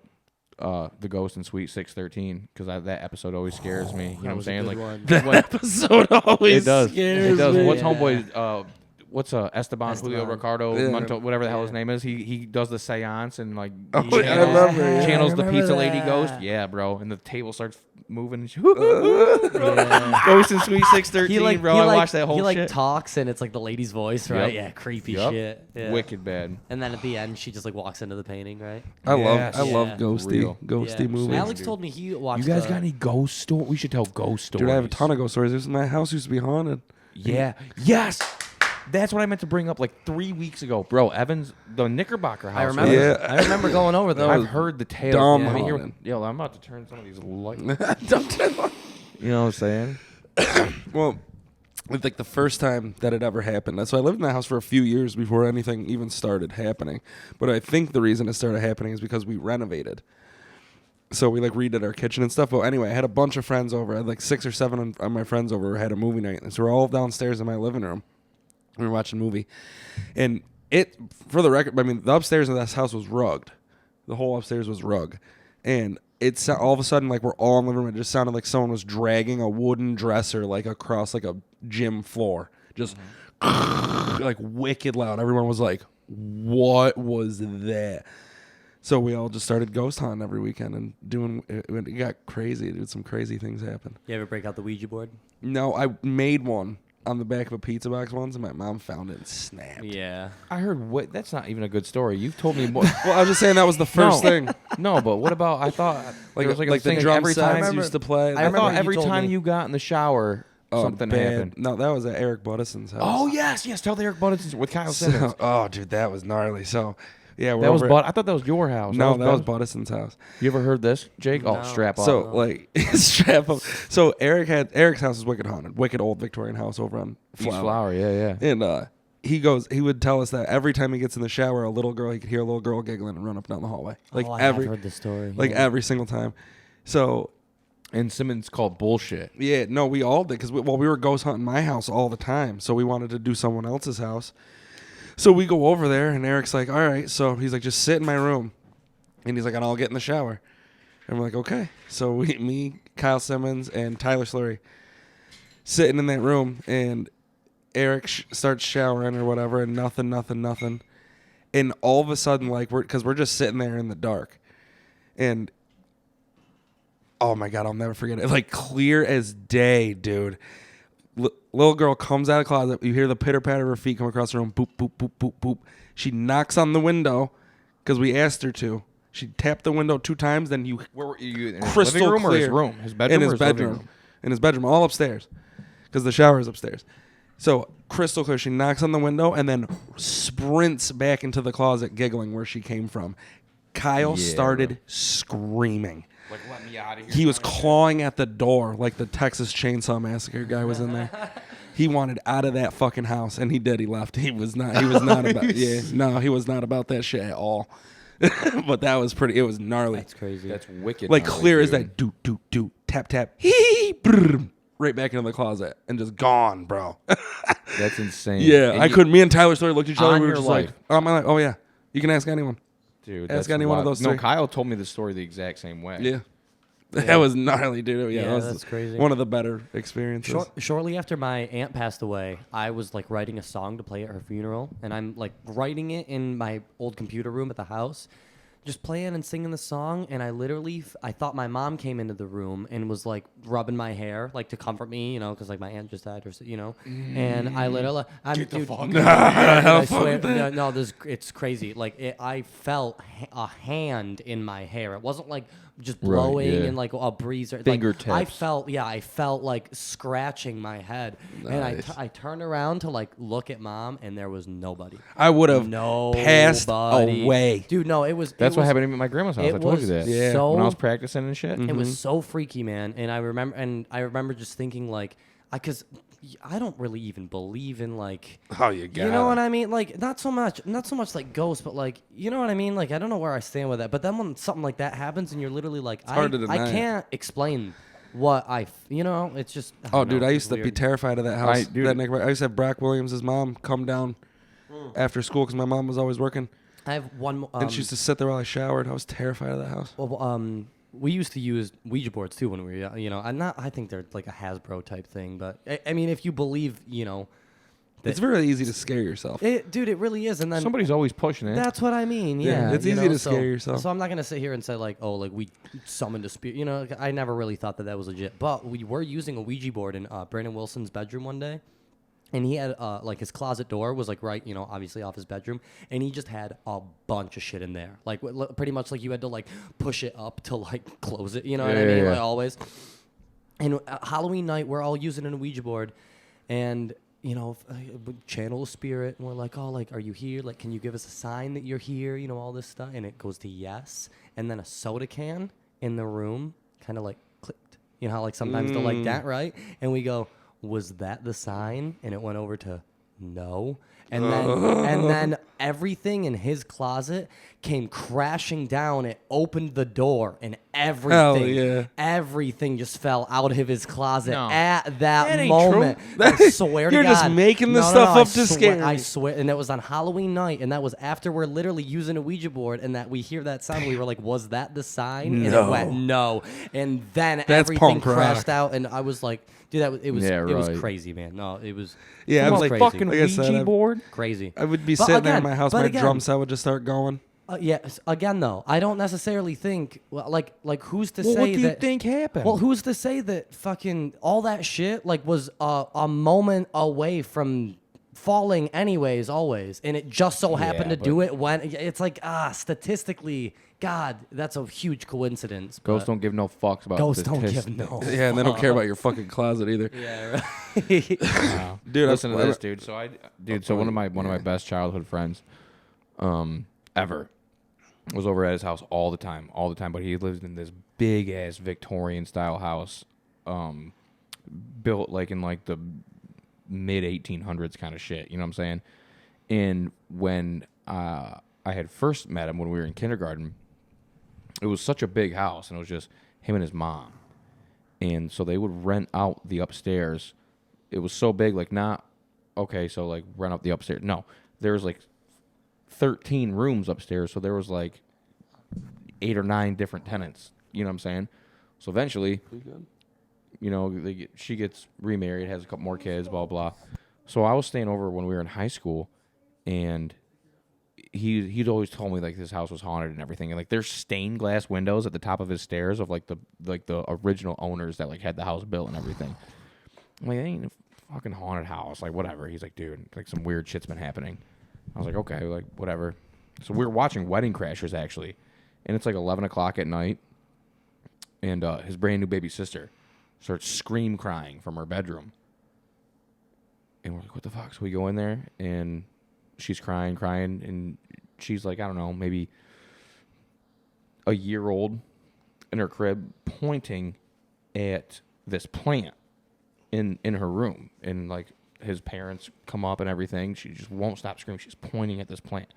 the Ghost in Suite 613 because that episode always scares me. You know what I'm was a saying? good Like one. That when- episode always it does. scares It does. me. What's Yeah. homeboy? What's Esteban Julio Esteban. Ricardo Yeah. Monto, whatever the hell his Yeah. name is? He does the seance and like Oh, yeah, I channels, remember, yeah. channels I the remember pizza lady that. ghost. Yeah, bro. And the table starts moving. And Yeah. Ghost in Suite 613, He like bro. he I like, watched that whole he like shit. talks and it's like the lady's voice, right? Yep. Yeah, creepy Yup. shit. Yeah. Wicked bad. And then at the end, she just like walks into the painting, right? I Yes. love Yeah. ghosty Real. ghosty Yeah. movies. Alex told me he watched. You guys got any ghost stories? We should tell ghost stories. Dude, I have a ton of ghost stories. My house used to be haunted. Yeah. Yes. That's what I meant to bring up like 3 weeks ago, bro. Evans, the Knickerbocker house. I remember. Yeah. I remember going over those. I've heard the tales. dumb Let me hear- haunted. Yo, I'm about to turn some of these lights. Don't tell- You know what I'm saying? Well, it's like the first time that it ever happened. So I lived in that house for a few years before anything even started happening. But I think the reason it started happening is because we renovated. So we like redid our kitchen and stuff. But anyway, I had a bunch of friends over. I had like 6 or 7 of my friends over. Had a movie night, and so we're all downstairs in my living room. We were watching a movie, and it, for the record, I mean, the upstairs of this house was rugged. The whole upstairs was rug, and it's all of a sudden like we're all in the living room. It just sounded like someone was dragging a wooden dresser like across like a gym floor, just like wicked loud. Everyone was like, "What was that?" So we all just started ghost hunting every weekend and doing. It got crazy, dude. Some crazy things happened. You ever break out the Ouija board? No, I made one on the back of a pizza box once, and my mom found it and snapped. Yeah. I heard what? That's not even a good story. You've told me more. Well, I was just saying that was the first thing. No, but what about? I thought Like, there was like, like a the thing drum every sets time. used to play. I thought remember every you told time me. you got in the shower, something bad. happened. No, that was at Eric Buddison's house. Oh yes. Tell the Eric Buddison with Kyle Simmons. So, oh, dude, that was gnarly. So, yeah, we're That was over I thought that was your house. No, that was Ben. Buddison's house. You ever heard this, Jake? Oh, No. strap up. So, like, strap up. So, Eric's house is wicked haunted, wicked old Victorian house over on East Flower. Flower, yeah. And he would tell us that every time he gets in the shower, he could hear a little girl giggling and run up and down the hallway, like I every, have heard this story. like yeah. every single time. So, And Simmons called bullshit. yeah, no, we all did because we were ghost hunting my house all the time, so we wanted to do someone else's house. So we go over there, and Eric's like, "All right," so he's like, "Just sit in my room," and he's like, "And I'll get in the shower," and we're like, "Okay." So me, Kyle Simmons, and Tyler Slurry sitting in that room, and Eric starts showering or whatever, and nothing, and all of a sudden, like we're just sitting there in the dark, and oh my God, I'll never forget it. Like clear as day, dude. Little girl comes out of the closet. You hear the pitter patter of her feet come across the room. Boop, boop, boop, boop, boop. She knocks on the window because we asked her to. She tapped the window 2 times. Then Where were you? In his crystal living room or his clear. room? His bedroom in or his living bedroom. room? In his bedroom, all upstairs, because the shower is upstairs. So crystal clear. She knocks on the window and then sprints back into the closet, giggling where she came from. Kyle Yeah, started screaming. Like, let me out of here. He was clawing at the door like the Texas Chainsaw Massacre guy was in there. He wanted out of that fucking house, and he did. He left. He was not about. Yeah, no, he was not about that shit at all. But that was pretty. It was gnarly. That's crazy. That's wicked. Like gnarly, clear as dude. that. Do do do. Tap tap. Hee brrr, right back into the closet and just gone, bro. That's insane. Yeah, And I you- couldn't. Me and Tyler Story looked at each other. On We were your just life. like, "Oh my life. Oh yeah, you can ask anyone." Dude, Ask that's any one of wild. those No, three. Kyle told me the story the exact same way. Yeah. That was gnarly, dude. Yeah, Yeah, that was that's crazy. one of the better experiences. Shortly after my aunt passed away, I was like writing a song to play at her funeral, and I'm like writing it in my old computer room at the house, just playing and singing the song. And I literally, I thought my mom came into the room and was like rubbing my hair, like to comfort me, you know, because like my aunt just died, or you know. And I literally, I swear, it's crazy. Like I felt a hand in my hair. It wasn't like just Right, blowing yeah. and like a breeze or Fingertips. Like, I felt like scratching my head, and Nice. I turned around to like look at mom, and there was nobody. I would have Nobody. passed away. Dude. No, it was. That's it what was, happened to me at my grandma's house. it I told you was that. Yeah. so When I was practicing and shit. it was so freaky, man. And I remember just thinking like, because I don't really even believe in like, Oh, you got you know what I mean? Like not so much like ghosts, but like, you know what I mean? Like I don't know where I stand with that. But then when something like that happens, and you're literally like, hard to I deny. can't explain what you know, it's just. I Oh, don't dude, know, I it's used to be weird. terrified of that house. dude. I used to have Brock Williams' mom come down after school because my mom was always working, I have one. more. and she used to sit there while I showered. I was terrified of that house. Well, we used to use Ouija boards too when we were young, you know. I think they're like a Hasbro type thing, but I mean, if you believe, you know, It's very easy to scare yourself. dude, it really is. And then Somebody's always pushing it. that's what I mean. Yeah, Yeah, it's you easy know, to scare yourself. So I'm not gonna sit here and say like, oh, like we summoned a spirit. You know, I never really thought that was legit. But we were using a Ouija board in Brandon Wilson's bedroom one day. And he had like his closet door was like right, you know, obviously off his bedroom, and he just had a bunch of shit in there, like pretty much like you had to like push it up to like close it, you know what I mean? Yeah. Like always. And Halloween night, we're all using a Ouija board, and you know, we channel a spirit, and we're like, oh, like, are you here? Like, can you give us a sign that you're here? You know, all this stuff, and it goes to yes, and then a soda can in the room kind of like clicked. You know how like sometimes they're like that, right? And we go, was that the sign? And it went over to no. And then everything in his closet came crashing down. It opened the door, and everything just fell out of his closet No. at that That ain't moment. true. I swear to You're God. just making this No, stuff I up to scare me. I swear, and it was on Halloween night, and that was after we're literally using a Ouija board, and that we hear that sound. We were like, "Was that the sign?" And it No. went no, and then That's everything punk rock. crashed out, and I was like, "Dude, it was Yeah, it was right. crazy, man. No, it was Yeah, I it was was like, crazy. fucking Like I said, Ouija I- board. crazy." I would be But sitting there in again- my house, but my again- drum set would just start going. Yes. Again, though, I don't necessarily think like who's to Well, say what do you that think happened? Well, who's to say that fucking all that shit like was a moment away from falling anyways, always, and it just so happened to do it when it's like statistically, God, that's a huge coincidence. Ghosts but don't give no fucks about Ghosts don't statistics. give no. Yeah, and they don't care about your fucking closet either. Yeah, right. Wow. Dude, listen to I- this, dude. So one of my best childhood friends, ever, was over at his house all the time. But he lived in this big ass Victorian style house, built like in like the mid 1800s kind of shit. You know what I'm saying? And when I had first met him when we were in kindergarten, it was such a big house, and it was just him and his mom. And so they would rent out the upstairs. It was so big, like not, okay, so like rent out the upstairs. No, there was like 13 rooms upstairs, so there was like 8 or 9 different tenants. You know what I'm saying? So eventually, you know, she gets remarried, has a couple more kids, blah, blah. So I was staying over when we were in high school, and he'd always told me like this house was haunted and everything, and like there's stained glass windows at the top of his stairs of like the original owners that like had the house built and everything. I'm like, it ain't a fucking haunted house, like whatever. He's like, dude, like some weird shit's been happening. I was like, okay, like whatever. So we were watching Wedding Crashers actually, and it's like 11 o'clock at night, and his brand new baby sister starts scream crying from her bedroom, and we're like, what the fuck? So we go in there, and she's crying, and she's like, I don't know, maybe a year old in her crib, pointing at this plant in her room. And like his parents come up and everything. She just won't stop screaming. She's pointing at this plant.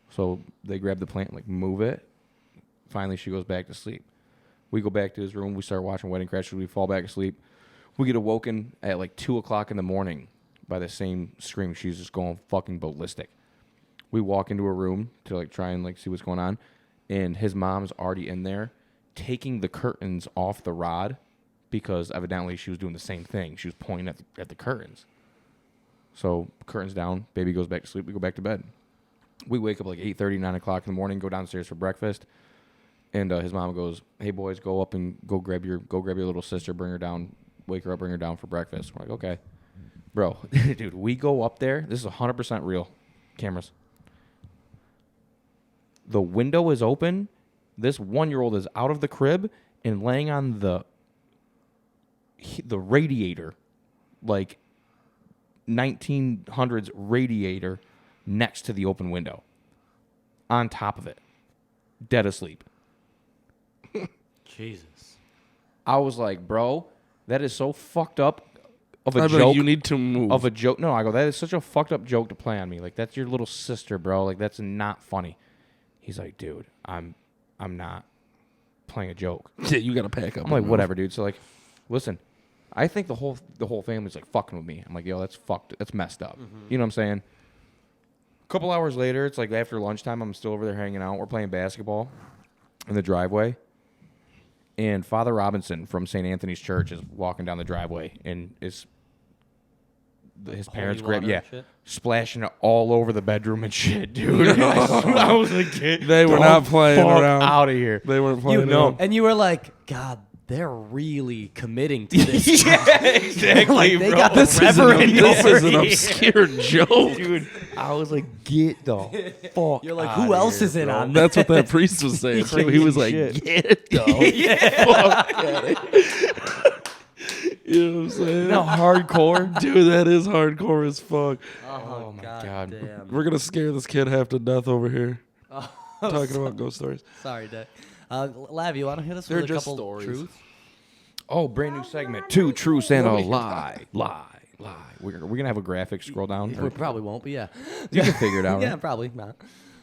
So they grab the plant and like move it. Finally, she goes back to sleep. We go back to his room. We start watching Wedding Crashers. We fall back asleep. We get awoken at like 2 o'clock in the morning by the same scream. She's just going fucking ballistic. We walk into her room to like try and like see what's going on, and his mom's already in there taking the curtains off the rod because evidently she was doing the same thing. She was pointing at the curtains. So curtains down, baby goes back to sleep. We go back to bed. We wake up like 8:30, 9 o'clock in the morning, go downstairs for breakfast, and his mom goes, "Hey boys, go up and go grab your little sister, bring her down, wake her up, bring her down for breakfast." We're like, okay, bro, dude. We go up there. This is 100% real. Cameras. The window is open. This 1-year-old is out of the crib and laying on the radiator, like 1900s radiator, next to the open window, on top of it, dead asleep. Jesus. I was like, bro, that is so fucked up of a I'd be like, joke. you need to move. Of a joke. No, I go, that is such a fucked up joke to play on me. Like, that's your little sister, bro. Like, that's not funny. He's like, dude, I'm not playing a joke. Yeah, you gotta pack up. I'm like, whatever, dude. So like, listen, I think the whole family's like fucking with me. I'm like, yo, that's fucked. That's messed up. You know what I'm saying? A couple hours later, it's like after lunchtime. I'm still over there hanging out. We're playing basketball in the driveway, and Father Robinson from St. Anthony's Church is walking down the driveway, and his parents Holy water and shit? splashing it all over the bedroom and shit, dude. I was like, They were not playing around. Out of here. They weren't playing around. And you were like, God, they're really committing to this. Yeah, exactly, Like, they bro. got the reverend This over is an here. obscure joke. Dude, I was like, get the fuck. You're like, outta who else here, is in bro. on That's what that priest was saying too. He was like, Shit. "Get the fuck out of here." You know what I'm saying? No, hardcore. Dude, that is hardcore as fuck. Oh my God. Damn. We're gonna scare this kid half to death over here. Talking about ghost stories. Sorry, Dick. Lav, you want to hit us They're with a just couple stories. truths? Oh, brand new segment. 2 truths and a lie. We're gonna have a graphic scroll down. We probably won't, but yeah. You can figure it out. Yeah, Right? probably not.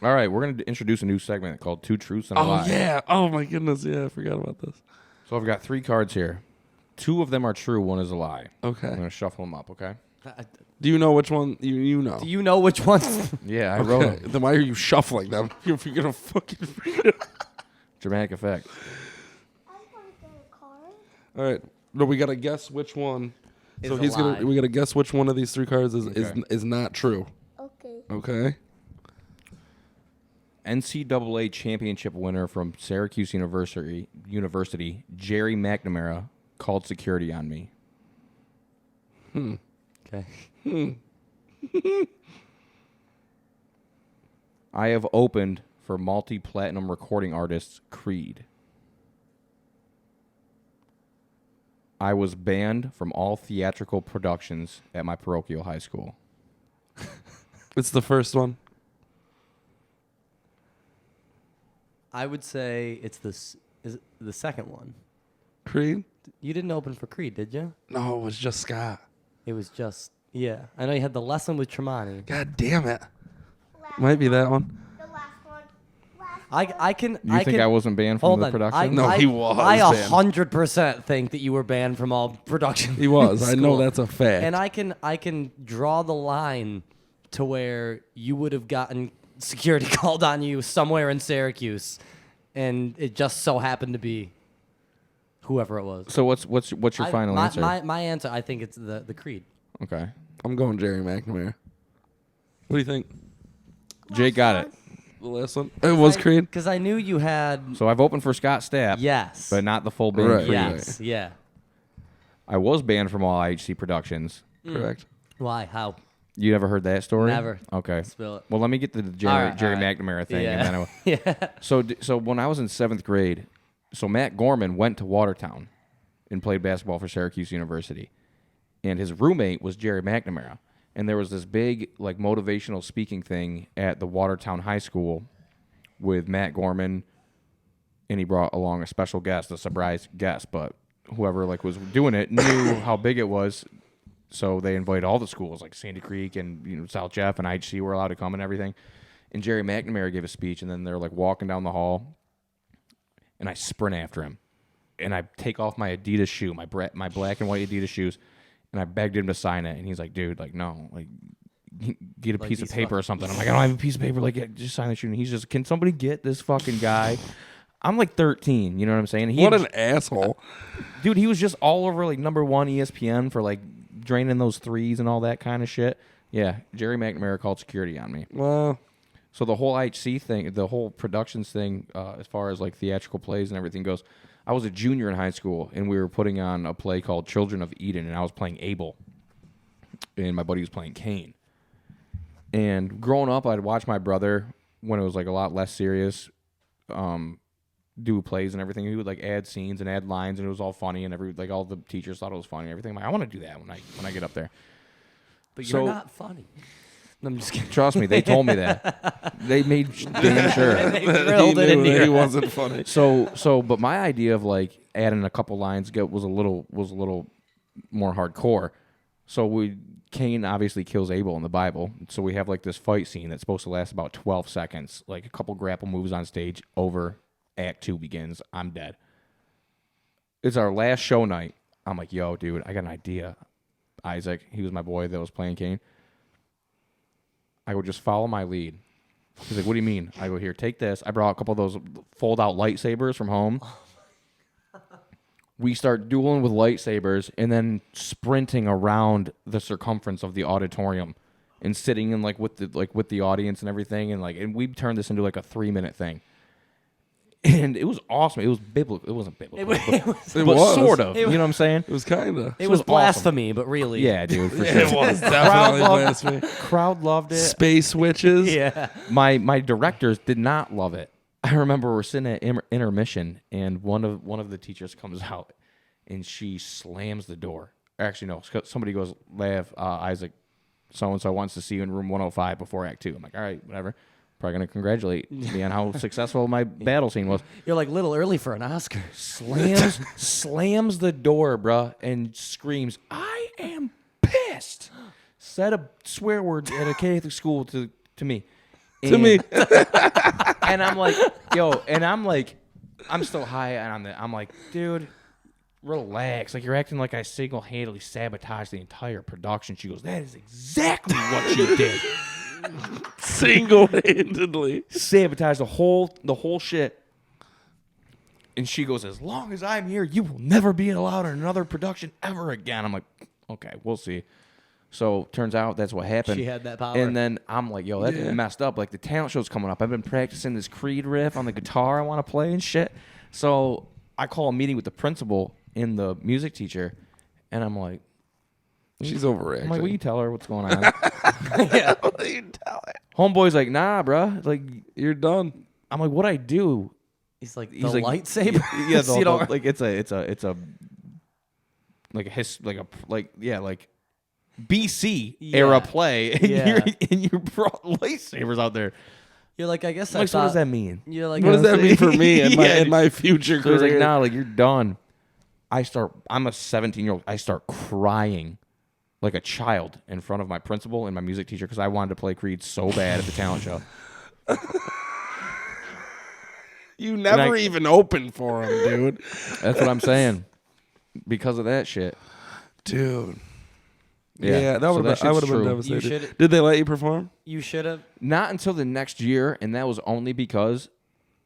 All right, we're gonna introduce a new segment called 2 truths and a Oh lie. yeah. Oh my goodness. Yeah, I forgot about this. So I've got 3 cards here. 2 of them are true. 1 is a lie. I'm Okay. gonna shuffle them up. Okay. Do you know which one you know? Do you know which ones? Yeah, I wrote Okay. them. Then why are you shuffling them? You're gonna fucking. Dramatic effect. I want to get a card. All right. No, we gotta guess which one. Is So a he's lie. gonna. We gotta guess which one of these 3 cards is Okay. is not true. Okay. Okay. NCAA championship winner from Syracuse University, Jerry McNamara, called security on me. Okay. I have opened for multi-platinum recording artists Creed. I was banned from all theatrical productions at my parochial high school. It's the first one. I would say it's is it the second one. Creed? You didn't open for Creed, did you? No, it was just Scott. It was just, yeah. I know you had the lesson with Tremonti. God damn it. Last Might be that one. one. The last one. Last I can. You think I wasn't banned from Hold the on. production? No, he was I banned. 100% think that you were banned from all production. He was. in I know school. that's a fact. And I can draw the line to where you would have gotten security called on you somewhere in Syracuse, and it just so happened to be whoever it was. So what's your final answer? My answer, I think it's the Creed. Okay. I'm going Jerry McNamara. What do you think? Jake got it. The last one? It was Creed? Because I knew you had. So I've opened for Scott Stapp. Yes. But not the full band. Right. Creed. Yes. Yeah. I was banned from all IHC productions. Correct. Why? How? You never heard that story? Never. Okay. Spill it. Well, let me get to the Jerry, All right, Jerry all right. McNamara thing. Yeah. And then Yeah. so when I was in 7th grade, so Matt Gorman went to Watertown and played basketball for Syracuse University. And his roommate was Jerry McNamara. And there was this big like motivational speaking thing at the Watertown High School with Matt Gorman, and he brought along a special guest, a surprise guest, but whoever like was doing it knew how big it was. So they invited all the schools like Sandy Creek and South Jeff and IHC were allowed to come and everything. And Jerry McNamara gave a speech, and then they're like walking down the hall, and I sprint after him, and I take off my Adidas shoe, my black and white Adidas shoes, and I begged him to sign it, and he's like, "Dude, like no, like get a Like piece of he's paper or something." I'm like, "I don't have a piece of paper. Like, yeah, just sign the shoe." And he's just, "Can somebody get this fucking guy?" I'm like 13, you know what I'm saying? What an asshole. Dude, he was just all over like number 1 ESPN for like draining those threes and all that kind of shit. Yeah, Jerry McNamara called security on me. Well, So the whole IHC thing, the whole productions thing, as far as like theatrical plays and everything goes, I was a junior in high school, and we were putting on a play called Children of Eden, and I was playing Abel, and my buddy was playing Cain. And growing up, I'd watch my brother, when it was like a lot less serious, do plays and everything. He would like add scenes and add lines, and it was all funny, and like all the teachers thought it was funny and everything. I'm like, I want to do that when I get up there. But So- you're not funny. No, I'm just kidding. Trust me, they told me that. They made damn sure. They drilled it he into knew that your he head. wasn't funny. But my idea of like adding a couple lines was a little more hardcore. So Cain obviously kills Abel in the Bible. So we have like this fight scene that's supposed to last about 12 seconds. Like a couple grapple moves on stage, over. Act 2 begins. I'm dead. It's our last show night. I'm like, yo, dude, I got an idea. Isaac, he was my boy that was playing Cain. I go, just follow my lead. He's like, what do you mean? I go, here, take this. I brought a couple of those fold-out lightsabers from home. We start dueling with lightsabers and then sprinting around the circumference of the auditorium and sitting in with the audience and everything, and we turned this into like a 3-minute thing. And it was awesome. It was biblical. It wasn't biblical. It was, It but was. sort of. It You was- know what I'm saying? It was kind of. it was awesome. blasphemy, but really. Yeah, dude. For It sure. was definitely blasphemy. Crowd loved it. Space witches. Yeah. My directors did not love it. I remember we're sitting at intermission, and one of the teachers comes out, and she slams the door. Actually, no. Somebody goes, "Lav, Isaac, so and so wants to see you in room 105 before Act 2." I'm like, all right, whatever. Probably gonna congratulate me on how successful my battle scene was. You're like a little early for an Oscar. Slams the door, bruh, and screams, "I am pissed." Said a swear word at a Catholic school to me. To me. And I'm like, yo, I'm still high, and I'm like, dude, relax. Like, you're acting like I single-handedly sabotaged the entire production. She goes, that is exactly what you did. Single-handedly. Sabotage the whole shit. And she goes, as long as I'm here, you will never be allowed in another production ever again. I'm like, okay, we'll see. So turns out that's what happened. She had that power. And then I'm like, yo, that's messed up. Like the talent show's coming up. I've been practicing this Creed riff on the guitar I want to play and shit. So I call a meeting with the principal and the music teacher, and I'm like, She's overreacting. I'm like, will you tell her what's going on? Yeah. What do you tell it? Homeboy's like, nah, bruh. Like, You're done. I'm like, what'd I do? He's like, the He's like, lightsaber? Yeah, You know? like it's a like BC era play, and you brought lightsabers out there. You're like, I guess I'm like, so what does that mean? You're like, What does that mean for me in Yeah, in my future So he's career? like, nah, like you're done. I'm a 17-year-old. I start crying like a child in front of my principal and my music teacher because I wanted to play Creed so bad at the talent show. You never even opened for him, dude. That's what I'm saying. Because of that shit. Dude. Yeah, Yeah, so I shit's would have been true. devastated. Did they let you perform? You should have. Not until the next year, and that was only because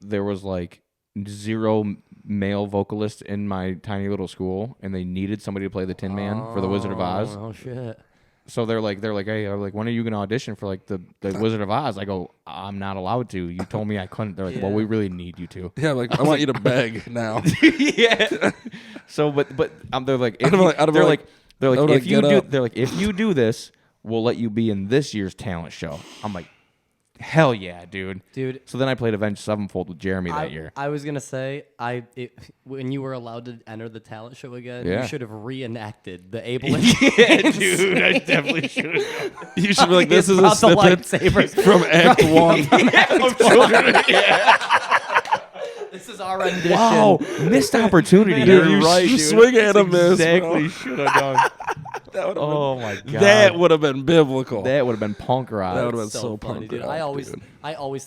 there was like 0 male vocalists in my tiny little school, and they needed somebody to play the Tin Man for the Wizard of Oz. Oh shit. So they're like, hey, I'm like, when are you gonna audition for like the Wizard of Oz? I go, I'm not allowed to. You told me I couldn't. They're like, well, we really need you to. Yeah, like I want you to beg now. Yeah. So, but they're like, if you do this, we'll let you be in this year's talent show. I'm like, hell yeah, dude. So then I played Avenged Sevenfold with Jeremy that year. I was gonna say, when you were allowed to enter the talent show again, Yeah. you should have reenacted the Ableist. Yeah, dude, I definitely should have. You should be like, this is a About the snippet lightsabers. from Act 1. This is our rendition. Wow, missed opportunity. Dude, You're you right, dude. swing and a miss, Exactly, bro. should have done. That would have Oh my god, That would have been biblical. that would have been punk rock. That would've been so so funny, punk dude. rock, I always dude.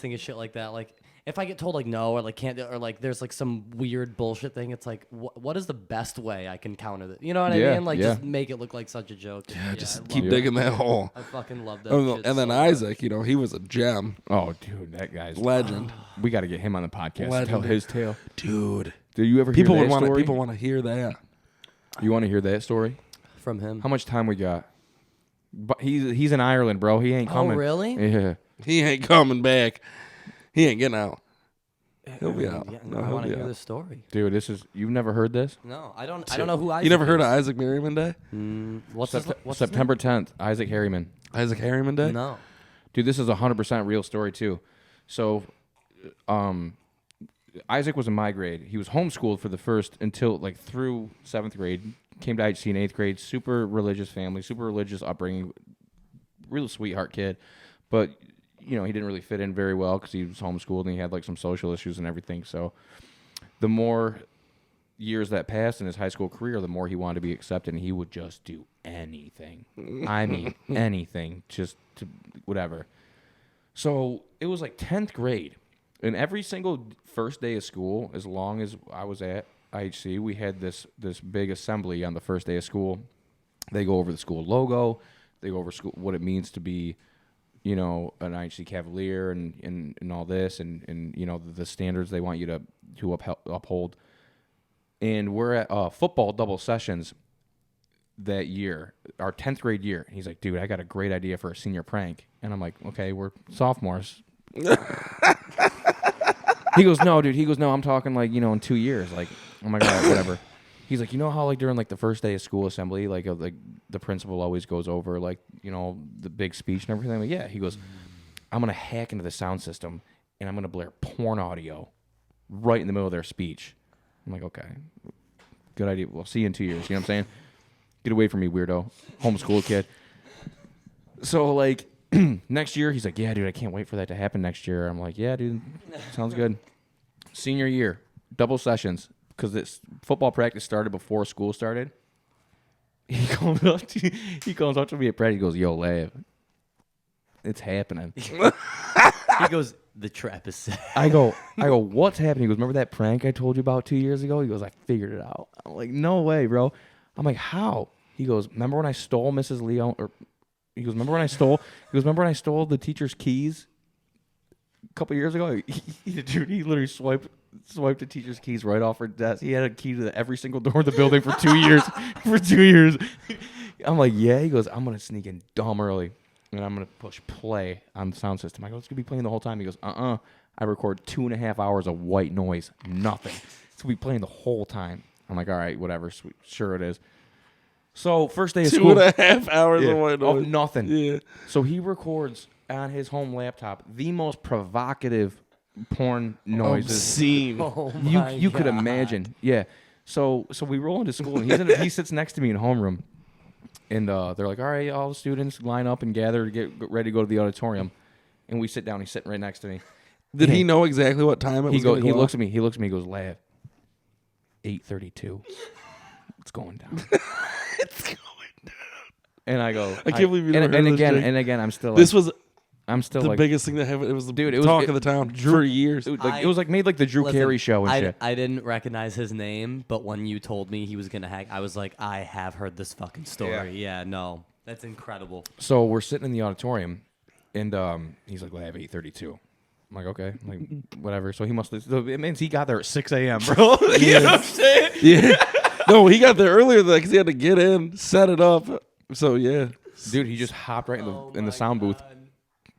think of shit like that. Like if I get told like no or like can't do, or like there's like some weird bullshit thing, it's like what is the best way I can counter that? You know what I Yeah, mean? Like yeah. just make it look like such a joke. Yeah, Just I keep love it. digging that hole. I fucking love that. And shit then so much. Isaac, he was a gem. Oh, dude, that guy's Legend. We got to get him on the podcast. Legend. Tell his tale. Dude. Do you ever People hear would that want to story? people want to hear that. You want to hear that story? from him. How much time we got? But he's in Ireland, bro. He ain't coming. Oh, really? Yeah. He ain't coming back. He ain't getting out. He'll be out. Yeah, No, I he'll want to be hear out. this story. Dude, you've never heard this? No, I don't know who Isaac You never heard of is. Isaac Merriman Day? What's his September 10th, Isaac Harryman. Isaac Harryman Day? name? No. Dude, this is a 100% real story too. So, Isaac was in my grade. He was homeschooled for the first until like through 7th grade. Came to IHC in 8th grade. Super religious family, super religious upbringing. Real sweetheart kid, but you know he didn't really fit in very well because he was homeschooled and he had like some social issues and everything. So, the more years that passed in his high school career, the more he wanted to be accepted, and he would just do anything. I mean, anything, just to whatever. So it was like 10th grade, and every single first day of school, as long as I was at IHC, we had this big assembly on the first day of school. They go over the school logo, they go over school, what it means to be, you know, an IHC Cavalier and all this, and you know the standards they want you to uphold. And we're at football double sessions that year, our 10th grade year. He's like, dude, I got a great idea for a senior prank. And I'm like, okay, we're sophomores. He goes, no, dude. He goes, no, I'm talking like, you know, in 2 years. Like, oh my God, whatever. He's like, you know how like during like the first day of school assembly, like the principal always goes over like, you know, the big speech and everything. I'm like, yeah. He goes, I'm going to hack into the sound system and I'm going to blare porn audio right in the middle of their speech. I'm like, okay, good idea. We'll see you in 2 years. You know what I'm saying? Get away from me, weirdo. Homeschool kid. So, like, next year, he's like, yeah, dude, I can't wait for that to happen next year. I'm like, yeah, dude, sounds good. Senior year, double sessions, because this football practice started before school started. He comes up to me at practice. He goes, yo, Lav, it's happening. He goes, the trap is set. I go, what's happening? He goes, remember that prank I told you about 2 years ago? He goes, I figured it out. I'm like, no way, bro. I'm like, how? He goes, remember when I stole Mrs. Leon? Or he goes, remember when I stole the teacher's keys a couple years ago? Dude, he literally swiped the teacher's keys right off her desk. He had a key to every single door in the building for 2 years. For 2 years. I'm like, yeah. He goes, I'm gonna sneak in dumb early, and I'm gonna push play on the sound system. I go, it's gonna be playing the whole time. He goes, I record 2.5 hours of white noise, nothing. It's gonna be playing the whole time. I'm like, all right, whatever, sweet, sure it is. So first day of school, 2.5 hours of white noise. of nothing. Yeah. So he records on his home laptop the most provocative porn noises Obscene. Oh you could imagine. Yeah. So we roll into school, and he sits next to me in homeroom, and they're like, all right, all the students line up and gather to get ready to go to the auditorium, and we sit down. He's sitting right next to me. Did he know exactly what time it was? He looks at me. He goes, Lav, 8:32. It's going down. It's going down. And I go, I can't believe you never and heard this, again, Jake. and again, I'm still. This was I'm still the like biggest thing that happened. It was the Dude, it was- talk it- of the town for years. it was like made like the Drew Listen, Carey show and shit. I didn't recognize his name, but when you told me he was gonna hack, I was like, I have heard this fucking story. Yeah, no, that's incredible. So we're sitting in the auditorium, and he's like, "Well, I have 8:32." I'm like, "Okay, like whatever." So he must. So it means he got there at 6 a.m., bro. You know what I'm saying? Yeah. No, he got there earlier because he had to get in, set it up. So yeah. Dude, he just hopped right in the sound booth,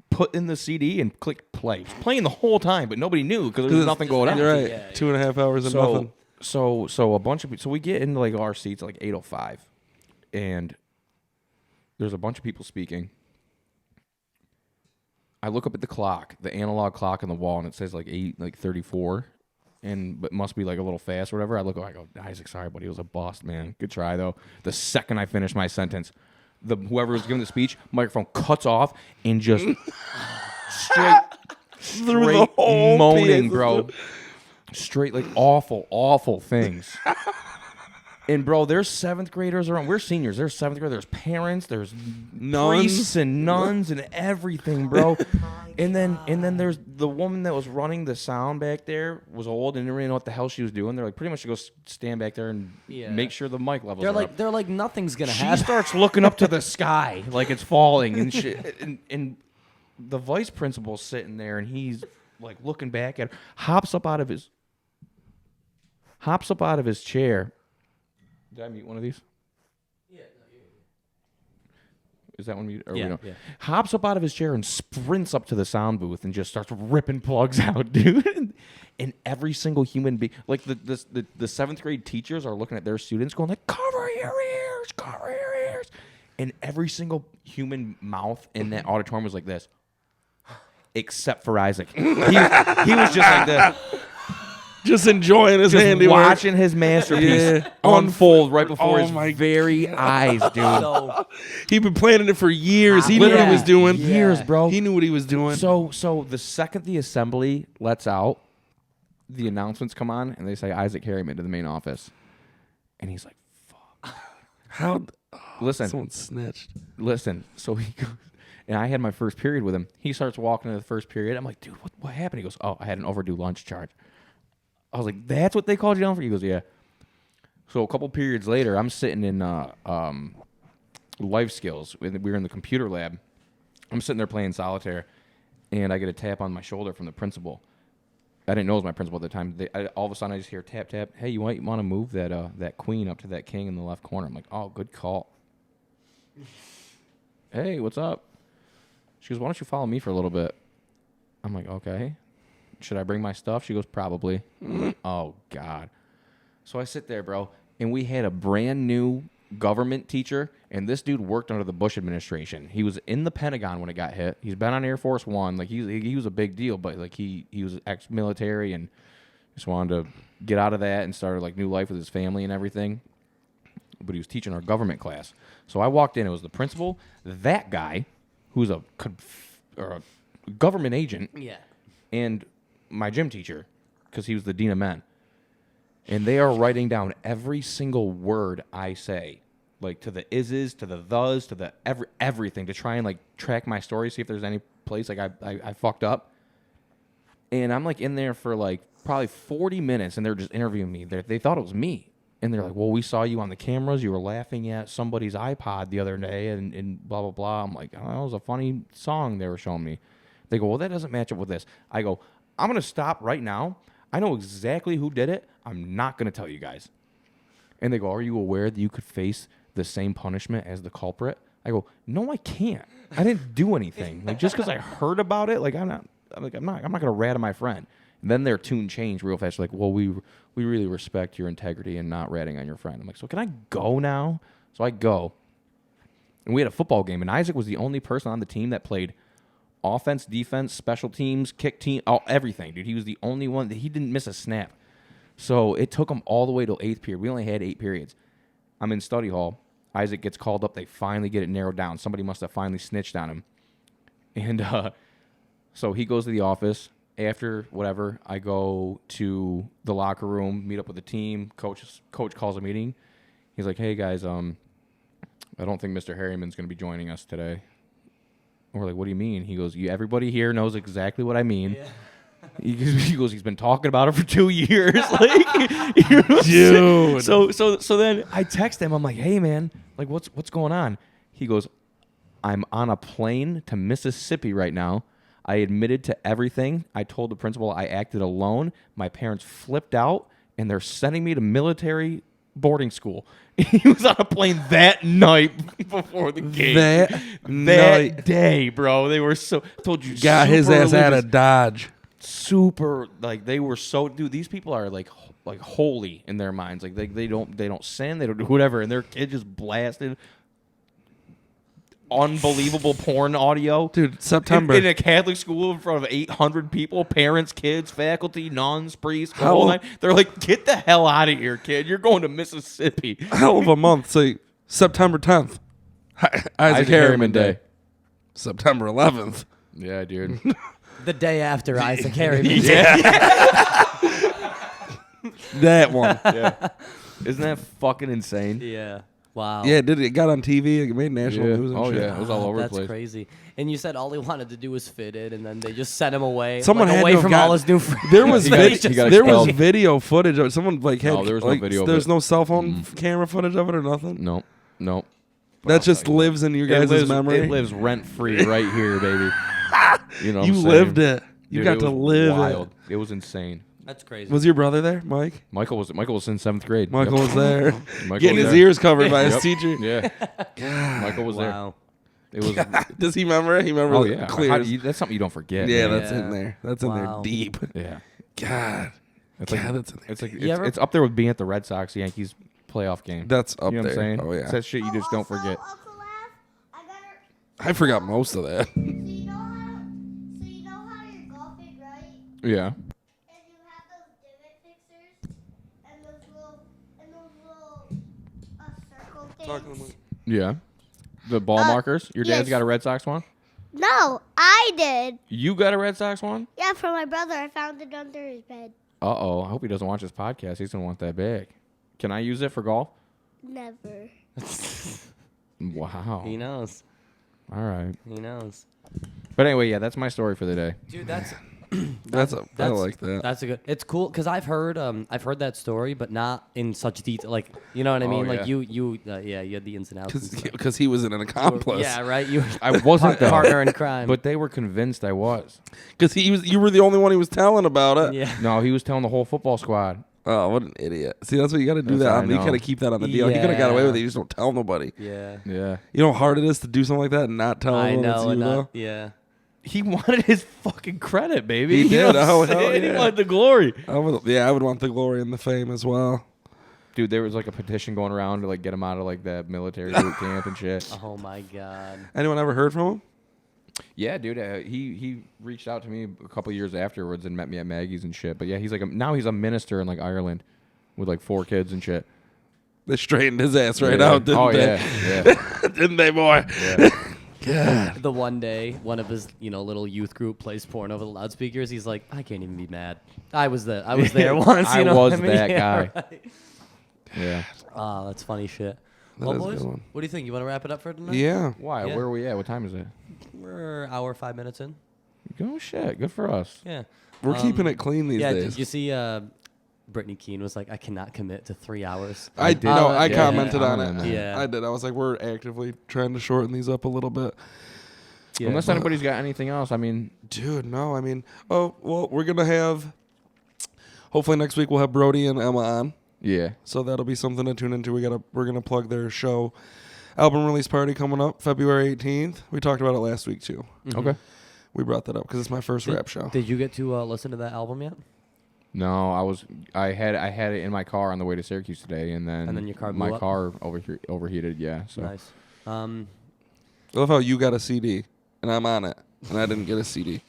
put in the CD, and clicked play. He was playing the whole time, but nobody knew because there was nothing going on. You're right. Yeah, 2.5 hours of nothing. So a bunch of people. So we get into like our seats at like 8:05, and there's a bunch of people speaking. I look up at the clock, the analog clock on the wall, and it says like 8:34, but it must be like a little fast or whatever. I go, Isaac, sorry, buddy, it was a bust, man. Good try though. The second I finish my sentence, whoever was giving the speech, microphone cuts off and just Through the whole moaning, piece. bro. Straight like awful things. And bro, there's 7th graders around. We're seniors. There's 7th graders. There's parents. There's priests and nuns and everything, bro. And then there's the woman that was running the sound back there was old and didn't really know what the hell she was doing. They're like, pretty much go stand back there and make sure the mic levels are up. They're like nothing's gonna She happen. starts looking up to the sky like it's falling and shit. And the vice principal's sitting there and he's like looking back at her, hops up out of his chair. Did I mute one of these? Yeah. Is that one muted? Or we don't? Yeah. Hops up out of his chair and sprints up to the sound booth and just starts ripping plugs out, dude. And every single human being, like the 7th grade teachers are looking at their students going like, cover your ears. And every single human mouth in that auditorium was like this, except for Isaac. He was just like this. Just enjoying his Just handiwork. watching his masterpiece Yeah. unfold right before Oh his my very eyes, dude. So He'd been planning it for years. He knew what he was doing. Years, bro. He knew what he was doing. So the second the assembly lets out, the announcements come on, and they say Isaac Harryman to the main office. And he's like, fuck. How? Listen. Someone snitched. Listen. So he goes, and I had my first period with him. He starts walking into the first period. I'm like, dude, what happened? He goes, oh, I had an overdue lunch charge. I was like, that's what they called you down for? He goes, yeah. So a couple periods later, I'm sitting in life skills. We were in the computer lab. I'm sitting there playing solitaire, and I get a tap on my shoulder from the principal. I didn't know it was my principal at the time. All of a sudden, I just hear tap, tap. Hey, you want to move that queen up to that king in the left corner? I'm like, oh, good call. Hey, what's up? She goes, why don't you follow me for a little bit? I'm like, okay. Should I bring my stuff? She goes, probably. Oh, God. So I sit there, bro, and we had a brand new government teacher, and this dude worked under the Bush administration. He was in the Pentagon when it got hit. He's been on Air Force One. Like, he was a big deal, but, like, he was ex-military and just wanted to get out of that and started, like, new life with his family and everything. But he was teaching our government class. So I walked in. It was the principal, that guy, who's a government agent, and my gym teacher, because he was the dean of men. And they are writing down every single word I say, like to the ises, to the thes, to the everything, to try and like track my story, see if there's any place like I fucked up. And I'm like in there for like probably 40 minutes, and they're just interviewing me. They thought it was me. And they're like, well, we saw you on the cameras. You were laughing at somebody's iPod the other day and blah, blah, blah. I'm like, oh, that was a funny song they were showing me. They go, well, that doesn't match up with this. I go, I'm going to stop right now. I know exactly who did it. I'm not going to tell you guys. And they go, are you aware that you could face the same punishment as the culprit? I go, no, I can't. I didn't do anything. Like, just because I heard about it, like, I'm not gonna rat on my friend. And then their tune changed real fast. Like, well, we really respect your integrity and not ratting on your friend. I'm like, so can I go now? So I go, and we had a football game, and Isaac was the only person on the team that played offense, defense, special teams, kick team, everything, dude. He was the only one that he didn't miss a snap. So it took him all the way till 8th period. We only had 8 periods. I'm in study hall. Isaac gets called up. They finally get it narrowed down. Somebody must have finally snitched on him. And so he goes to the office. After whatever, I go to the locker room, meet up with the team. Coach calls a meeting. He's like, hey, guys, I don't think Mr. Harryman's going to be joining us today. And we're like, what do you mean? He goes, everybody here knows exactly what I mean. Yeah. He goes, he's been talking about it for 2 years. Like, you know, Dude. So then I text him. I'm like, hey, man, like, what's going on? He goes, I'm on a plane to Mississippi right now. I admitted to everything. I told the principal I acted alone. My parents flipped out, and they're sending me to military boarding school. He was on a plane that night before the game. That day, bro. They were so told you Got his ass out of Dodge. Super, like, they were so, dude, these people are like holy in their minds. Like, they don't sin, they don't do whatever, and their kid just blasted unbelievable porn audio, dude. September in a Catholic school in front of 800 people, parents, kids, faculty, nuns, priests. The whole night. They're like, get the hell out of here, kid. You're going to Mississippi. Hell of a month. So September 10th, Isaac Harryman Day. September 11th. Yeah, dude. The day after Isaac Harryman. Yeah. That one. Yeah. Isn't that fucking insane? Yeah. Wow. Yeah, it got on TV. It made national news and shit. Yeah, it was all over the place. That's crazy. And you said all he wanted to do was fit in, and then they just sent him away. Someone like, had away to have from got- all his new friends. There was He got expelled. video footage of it. Someone like had No, there was no like, video of there's it. no cell phone camera footage of it or nothing. Nope. That just lives in your guys' memory. It lives rent free right here, baby. You know, what You I'm saying? lived it. You Dude, got it to was live wild. It was insane. That's crazy. it. Was your brother there, Mike? Michael was in 7th grade. Michael Yep. was there, Michael getting was his there. ears covered by his Yep. teacher. Yeah. Michael was Wow. there. It was. Does he remember it? He remembers Oh it yeah. clear. How do you- that's something you don't forget. Yeah, man. that's in there. That's in there Wow. deep. Yeah. God, It's God, like, that's in there. it's like You ever- it's up there with being at the Red Sox Yankees playoff game. That's up you know there. what I'm saying? Oh yeah, It's that shit you just don't forget. Also, I got her. I forgot most of that. So you know how you're golfing, right? Yeah. And you have those divot fixers and those little circle things. Yeah. The ball markers. Your dad's yes. got a Red Sox one. No, I did. You got a Red Sox one. Yeah, for my brother. I found it under his bed. I hope he doesn't watch this podcast. He's gonna want that bag. Can I use it for golf? Never. Wow. He knows. All right. He knows. But anyway, yeah, that's my story for the day. Dude, that's I like that. That's a good. It's cool because I've heard that story, but not in such detail. Like, you know what I mean? Like yeah. you had the ins and outs. and stuff. Because he was an accomplice. Yeah, right. You I wasn't though. partner in crime. But they were convinced I was. Because you were the only one he was telling about it. yeah. No, he was telling the whole football squad. Oh, what an idiot! See, that's what you got to do. That's That what on. I You know. got to keep that on the deal. He could have got away with it. You just don't tell nobody. Yeah. Yeah. You know how hard it is to do something like that and not tell I anyone it's know. you, And though? not, yeah. He wanted his fucking credit, baby. He You did. know what I'm Oh, hell saying? He yeah. wanted the glory. I would want the glory and the fame as well. Dude, there was like a petition going around to like get him out of like that military boot camp and shit. Oh my god. Anyone ever heard from him? Yeah, dude, he reached out to me a couple years afterwards and met me at Maggie's and shit. But yeah, he's like now he's a minister in like Ireland with like 4 kids and shit. They straightened his ass right Yeah. out, didn't they? yeah. Didn't they, boy? Yeah. God. The one day, one of his, little youth group plays porn over the loudspeakers. He's like, I can't even be mad. I was there once. I You know was what I mean? that Yeah, guy. right. Yeah. Oh, that's funny shit. That Well, is a boys, good one. what do you think? You want to wrap it up for tonight? Yeah. Why? Yeah. Where are we at? What time is it? We're hour 5 minutes in. Oh shit! Good for us. Yeah. We're keeping it clean these Yeah. days. Did you see? Brittany Keene was like, I cannot commit to 3 hours. I did. know. I Yeah. commented on Yeah. it. Yeah. I did. I was like, we're actively trying to shorten these up a little bit. Yeah. Unless anybody's got anything else, I mean, Dude, no. I mean, oh, well, we're going to have, hopefully next week we'll have Brody and Emma on. Yeah. So that'll be something to tune into. We're gonna plug their show, album release party coming up February 18th. We talked about it last week too. Okay. We brought that up because it's my first rap show. Did you get to listen to that album yet? No, I had it in my car on the way to Syracuse today, and then your car blew my up? car overheated. Yeah. So Nice. I love how you got a CD and I'm on it, and I didn't get a CD.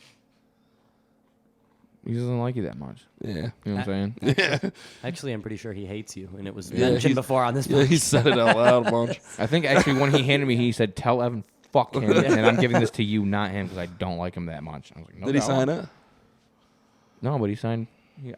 he doesn't like you that much. Yeah. You know what I'm saying? Yeah. Actually, I'm pretty sure he hates you, and it was Yeah, mentioned he's- before on this Yeah, podcast. he said it out loud a bunch. I think actually when he handed me, he said, "Tell Evan, fuck him," and I'm giving this to you, not him, because I don't like him that much. I was like, no. Did he doubt. sign it? No, but he signed.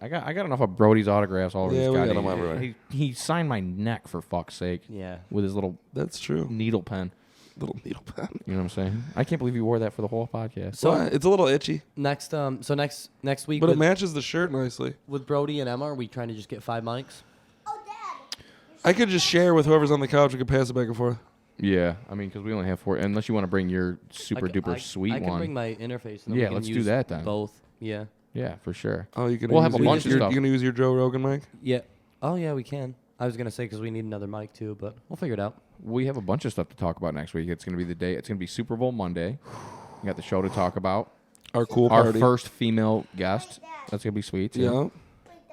I got enough of Brody's autographs all over Yeah, this we guy. got him everywhere. He signed my neck for fuck's sake Yeah. with his little That's true. needle pen. Little needle pen. You know what I'm saying? I can't believe you wore that for the whole podcast. So What? It's a little itchy, next week but it with, matches the shirt nicely. with Brody and Emma, are we trying to just get 5 mics? Oh, Dad. I could just share with whoever's on the couch. We could pass it back and forth. Yeah, I mean, because we only have 4. Unless you want to bring your super duper sweet I can one. bring my interface. And then Yeah, we can let's do use that then. Both. Yeah. Yeah, for sure. Oh, you can. We'll have a bunch of you're, stuff. You gonna use your Joe Rogan mic? Yeah. Oh yeah, we can. I was gonna say because we need another mic too, but we'll figure it out. We have a bunch of stuff to talk about next week. It's going to be the day. It's going to be Super Bowl Monday. We got the show to talk about. Our cool Our party. first female guest. That's going to be sweet, too. Yeah. Wait,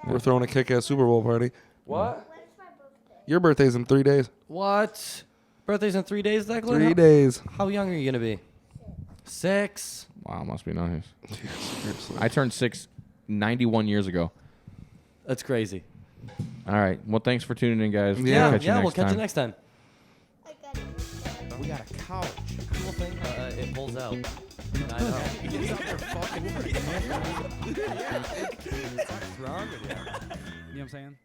Dad. We're throwing a kick-ass Super Bowl party. What? When's my birthday? Your birthday's in 3 days. What? Birthday's in 3 days, Declan? 3 days. How young are you gonna be? 6. Wow, must be nice. Seriously. I turned 6 91 years ago. That's crazy. All right. Well, thanks for tuning in, guys. Yeah. Catch you Yeah. next We'll catch time. you next time. I got it. We got a couch. Cool thing. It pulls out. I know. It's out there fucking. What's wrong with you? You know what I'm saying?